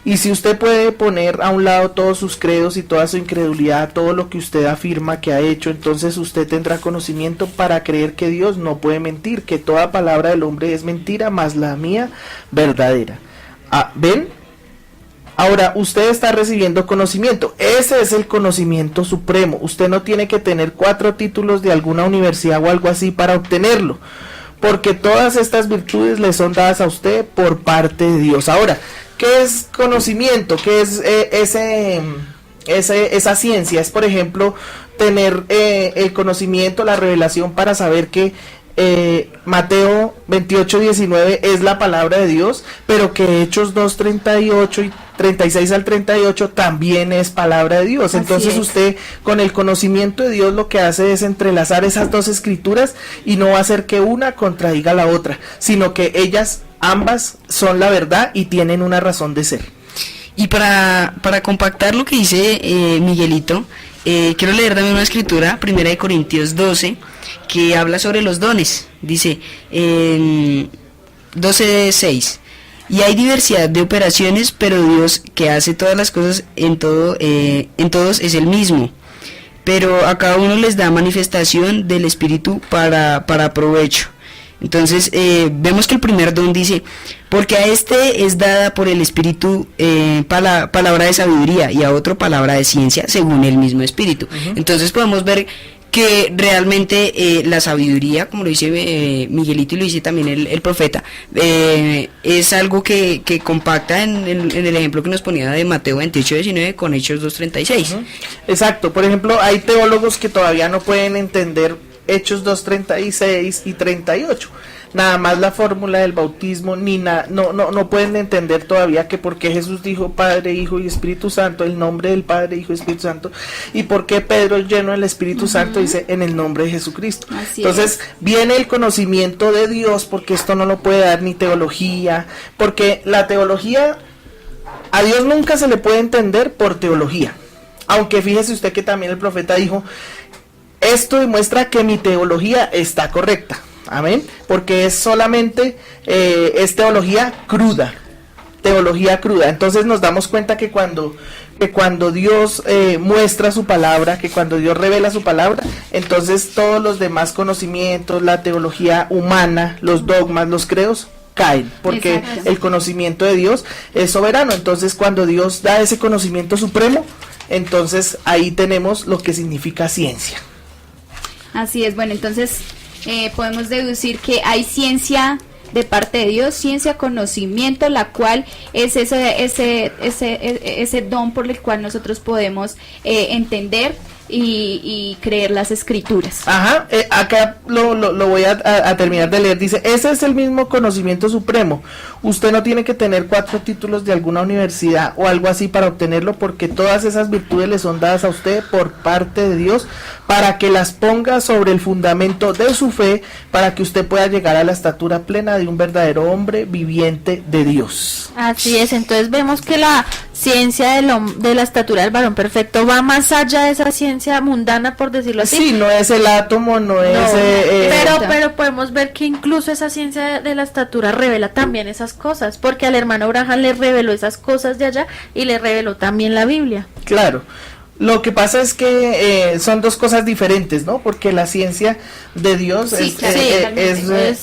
Y si usted puede poner a un lado todos sus credos y toda su incredulidad, todo lo que usted afirma que ha hecho, entonces usted tendrá conocimiento para creer que Dios no puede mentir, que toda palabra del hombre es mentira, mas la mía verdadera. ¿Ven? Ahora, usted está recibiendo conocimiento. Ese es el conocimiento supremo. Usted no tiene que tener 4 títulos de alguna universidad o algo así para obtenerlo, porque todas estas virtudes le son dadas a usted por parte de Dios. Ahora, ¿qué es conocimiento? ¿Qué es esa ciencia? Es, por ejemplo, tener el conocimiento, la revelación para saber que Mateo 28:19 es la palabra de Dios, pero que Hechos 2:38 y 36 al 38 también es palabra de Dios. Entonces usted con el conocimiento de Dios lo que hace es entrelazar esas dos escrituras y no va a hacer que una contradiga a la otra, sino que ellas ambas son la verdad y tienen una razón de ser. Y para compactar lo que dice Miguelito, quiero leer también una escritura, 1 Corintios 12, que habla sobre los dones. Dice 12:6: y hay diversidad de operaciones, pero Dios, que hace todas las cosas en todos, es el mismo, pero a cada uno les da manifestación del Espíritu para provecho. Entonces vemos que el primer don dice: porque a este es dada por el Espíritu palabra de sabiduría, y a otro palabra de ciencia según el mismo Espíritu. Entonces podemos ver que realmente la sabiduría, como lo dice Miguelito y lo dice también el profeta, es algo que compacta en el ejemplo que nos ponía de Mateo 28:19 con Hechos 2:36. Exacto. Por ejemplo, hay teólogos que todavía no pueden entender Hechos 2:36 y 38. Nada más la fórmula del bautismo, no pueden entender todavía que por qué Jesús dijo Padre, Hijo y Espíritu Santo, el nombre del Padre, Hijo y Espíritu Santo, y por qué Pedro, lleno del Espíritu Santo, dice en el nombre de Jesucristo. Entonces viene el conocimiento de Dios, porque esto no lo puede dar ni teología, porque la teología a Dios nunca se le puede entender por teología. Aunque fíjese usted que también el profeta dijo: esto demuestra que mi teología está correcta. Amén. Porque es solamente es teología cruda. Entonces nos damos cuenta que cuando Dios muestra su palabra, que cuando Dios revela su palabra, entonces todos los demás conocimientos, la teología humana, los dogmas, los credos, caen, porque el conocimiento de Dios es soberano. Entonces cuando Dios da ese conocimiento supremo, entonces ahí tenemos lo que significa ciencia. Así es. Bueno, entonces podemos deducir que hay ciencia de parte de Dios, ciencia, conocimiento, la cual es ese don por el cual nosotros podemos entender y creer las escrituras. Ajá, acá lo voy a terminar de leer. Dice: ese es el mismo conocimiento supremo. Usted no tiene que tener 4 títulos de alguna universidad o algo así para obtenerlo, porque todas esas virtudes le son dadas a usted por parte de Dios, para que las ponga sobre el fundamento de su fe, para que usted pueda llegar a la estatura plena de un verdadero hombre viviente de Dios. Así es. Entonces vemos que la ciencia de la estatura del varón perfecto va más allá de esa ciencia mundana, por decirlo así. Sí, no es el átomo, pero podemos ver que incluso esa ciencia de la estatura revela también esas cosas, porque al hermano Abraham le reveló esas cosas de allá y le reveló también la Biblia. Claro. Lo que pasa es que son dos cosas diferentes, ¿no? Porque la ciencia de Dios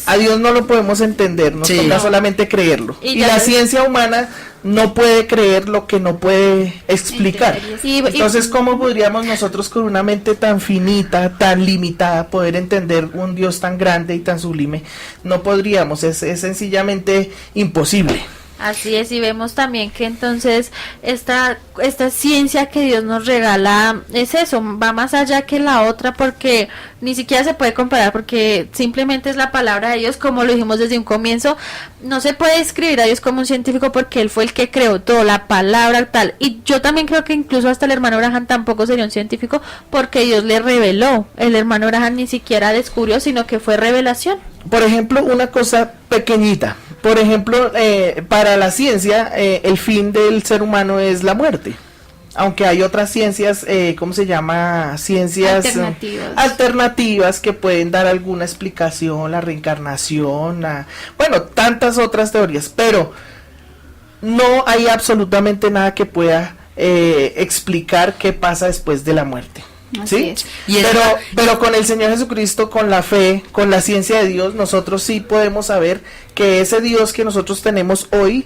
a Dios no lo podemos entender, nos toca solamente creerlo. Y la ciencia humana no puede creer lo que no puede explicar. Entonces, ¿cómo podríamos nosotros con una mente tan finita, tan limitada, poder entender un Dios tan grande y tan sublime? No podríamos, es sencillamente imposible. Así es, y vemos también que entonces esta ciencia que Dios nos regala es eso, va más allá que la otra, porque ni siquiera se puede comparar, porque simplemente es la palabra de Dios, como lo dijimos desde un comienzo. No se puede escribir a Dios como un científico, porque Él fue el que creó todo, la palabra tal, y yo también creo que incluso hasta el hermano Abraham tampoco sería un científico, porque Dios le reveló. El hermano Abraham ni siquiera descubrió, sino que fue revelación. Por ejemplo, una cosa pequeñita. Por ejemplo, para la ciencia, el fin del ser humano es la muerte. Aunque hay otras ciencias, ¿cómo se llama? Ciencias alternativas que pueden dar alguna explicación, la reencarnación, bueno, tantas otras teorías. Pero no hay absolutamente nada que pueda explicar qué pasa después de la muerte. ¿Sí? Pero con el Señor Jesucristo, con la fe, con la ciencia de Dios, nosotros sí podemos saber que ese Dios que nosotros tenemos hoy,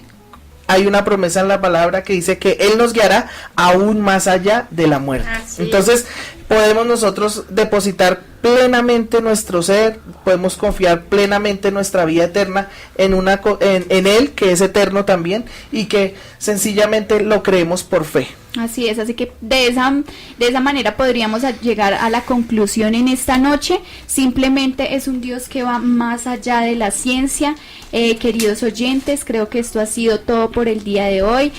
hay una promesa en la palabra que dice que Él nos guiará aún más allá de la muerte. Entonces podemos nosotros depositar plenamente nuestro ser, podemos confiar plenamente nuestra vida eterna en Él, que es eterno también, y que sencillamente lo creemos por fe. Así es, así que de esa manera podríamos llegar a la conclusión en esta noche. Simplemente es un Dios que va más allá de la ciencia. Queridos oyentes, creo que esto ha sido todo por el día de hoy.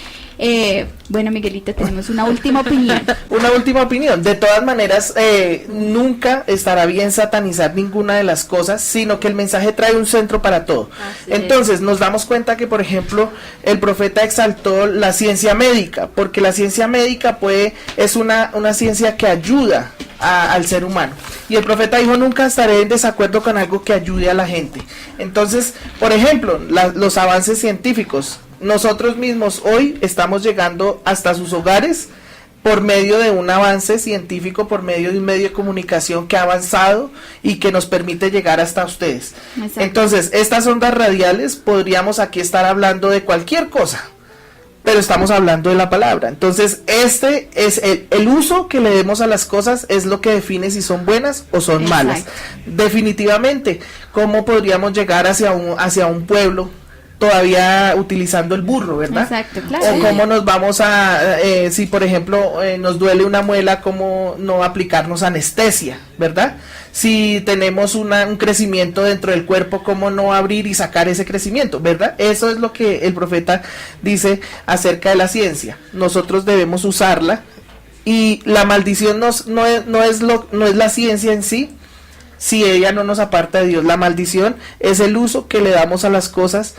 Bueno, Miguelito, tenemos una última opinión. Una última opinión. De todas maneras, nunca estará bien satanizar ninguna de las cosas, sino que el mensaje trae un centro para todo. Entonces, nos damos cuenta que, por ejemplo, el profeta exaltó la ciencia médica, porque la ciencia médica es una ciencia que ayuda al ser humano. Y el profeta dijo, nunca estaré en desacuerdo con algo que ayude a la gente. Entonces, por ejemplo, los avances científicos. Nosotros mismos hoy estamos llegando hasta sus hogares por medio de un avance científico, por medio de un medio de comunicación que ha avanzado y que nos permite llegar hasta ustedes. Exacto. Entonces, estas ondas radiales, podríamos aquí estar hablando de cualquier cosa, pero estamos hablando de la palabra. Entonces, este es el uso que le demos a las cosas, es lo que define si son buenas o son malas. Definitivamente, ¿cómo podríamos llegar hacia un pueblo todavía utilizando el burro, ¿verdad? Exacto, claro. O cómo nos vamos si por ejemplo nos duele una muela, cómo no aplicarnos anestesia, ¿verdad? Si tenemos un crecimiento dentro del cuerpo, cómo no abrir y sacar ese crecimiento, ¿verdad? Eso es lo que el profeta dice acerca de la ciencia. Nosotros debemos usarla, y la maldición no es la ciencia en sí, si ella no nos aparta de Dios. La maldición es el uso que le damos a las cosas,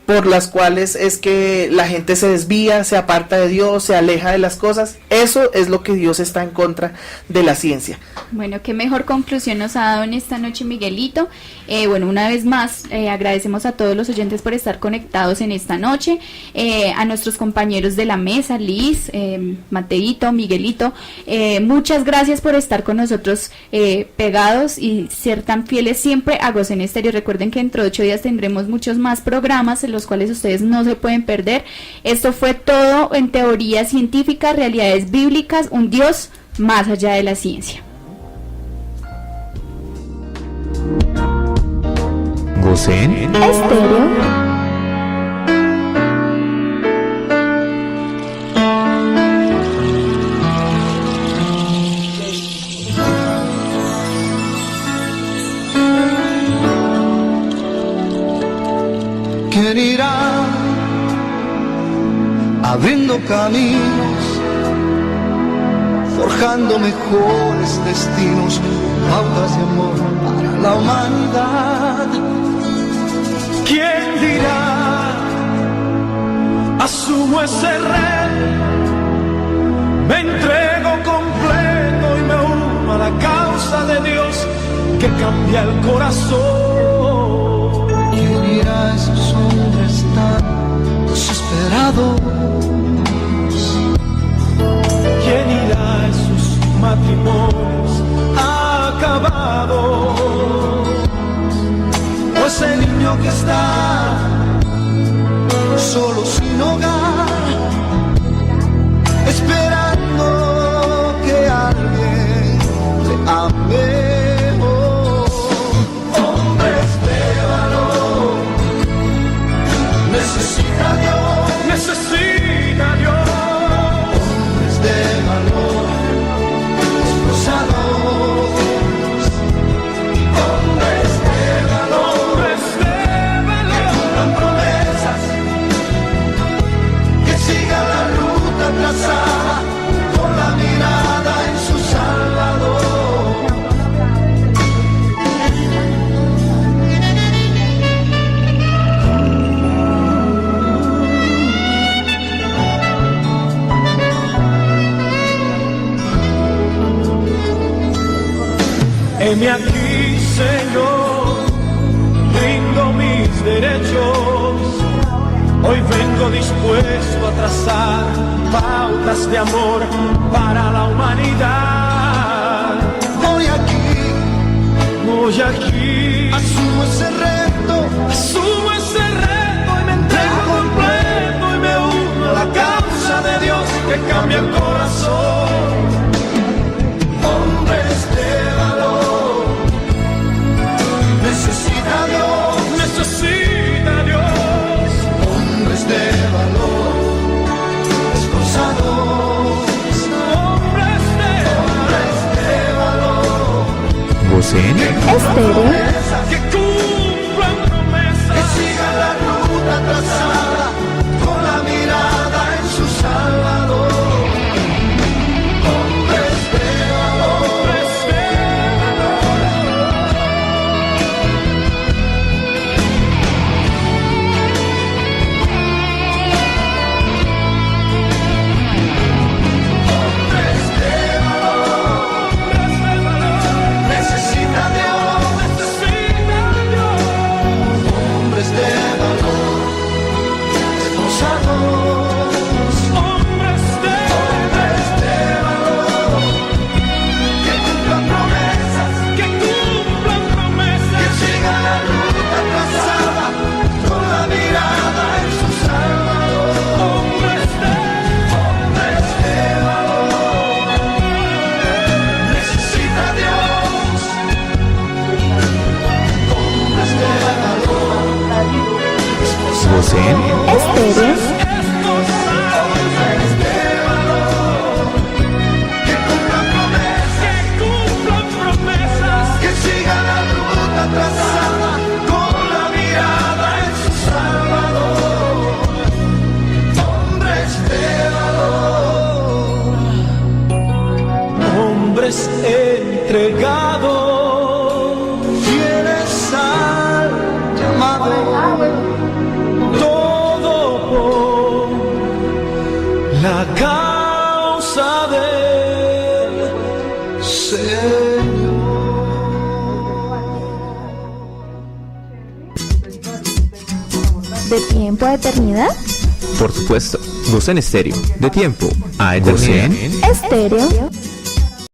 por las cuales es que la gente se desvía, se aparta de Dios, se aleja de las cosas. Eso es lo que Dios está en contra de la ciencia. Bueno, qué mejor conclusión nos ha dado en esta noche Miguelito. Bueno, una vez más agradecemos a todos los oyentes por estar conectados en esta noche, a nuestros compañeros de la mesa, Liz, Mateito, Miguelito, muchas gracias por estar con nosotros pegados y ser tan fieles siempre a Gozen Estéreo. Recuerden que dentro de 8 días tendremos muchos más programas en los cuales ustedes no se pueden perder. Esto fue todo en teoría científica, realidades bíblicas, un Dios más allá de la ciencia. Gozen Estéreo. ¿Quién irá abriendo caminos, forjando mejores destinos, pautas de amor para la humanidad? ¿Quién dirá, asumo ese reto, me entrego completo y me uno a la causa de Dios que cambia el corazón? ¿Quién irá a esos hombres tan desesperados? ¿Quién irá a esos matrimonios acabados? O ese niño que está solo sin hogar, esperando que alguien le ame. Necesita Dios, hombres de valor, esforzados, hombres de valor, que cumplan promesas, que sigan la ruta trazada con la mirada en su Salvador. Heme aquí, Señor, rindo mis derechos. Hoy vengo dispuesto a trazar pautas de amor para la humanidad. Voy aquí, asumo ese reto y me entrego completo y me uno a la causa de Dios que cambia el corazón. Hombres de valor, Vocen Estéreo. Que cumplan promesas, que sigan la ruta trazada con la mirada en su Salvador. Hombres de valor, hombres entregados, fieles al llamado, todo por la causa del Señor. De tiempo a eternidad. Por supuesto, Vocen Estéreo, de tiempo a eternidad. Estéreo.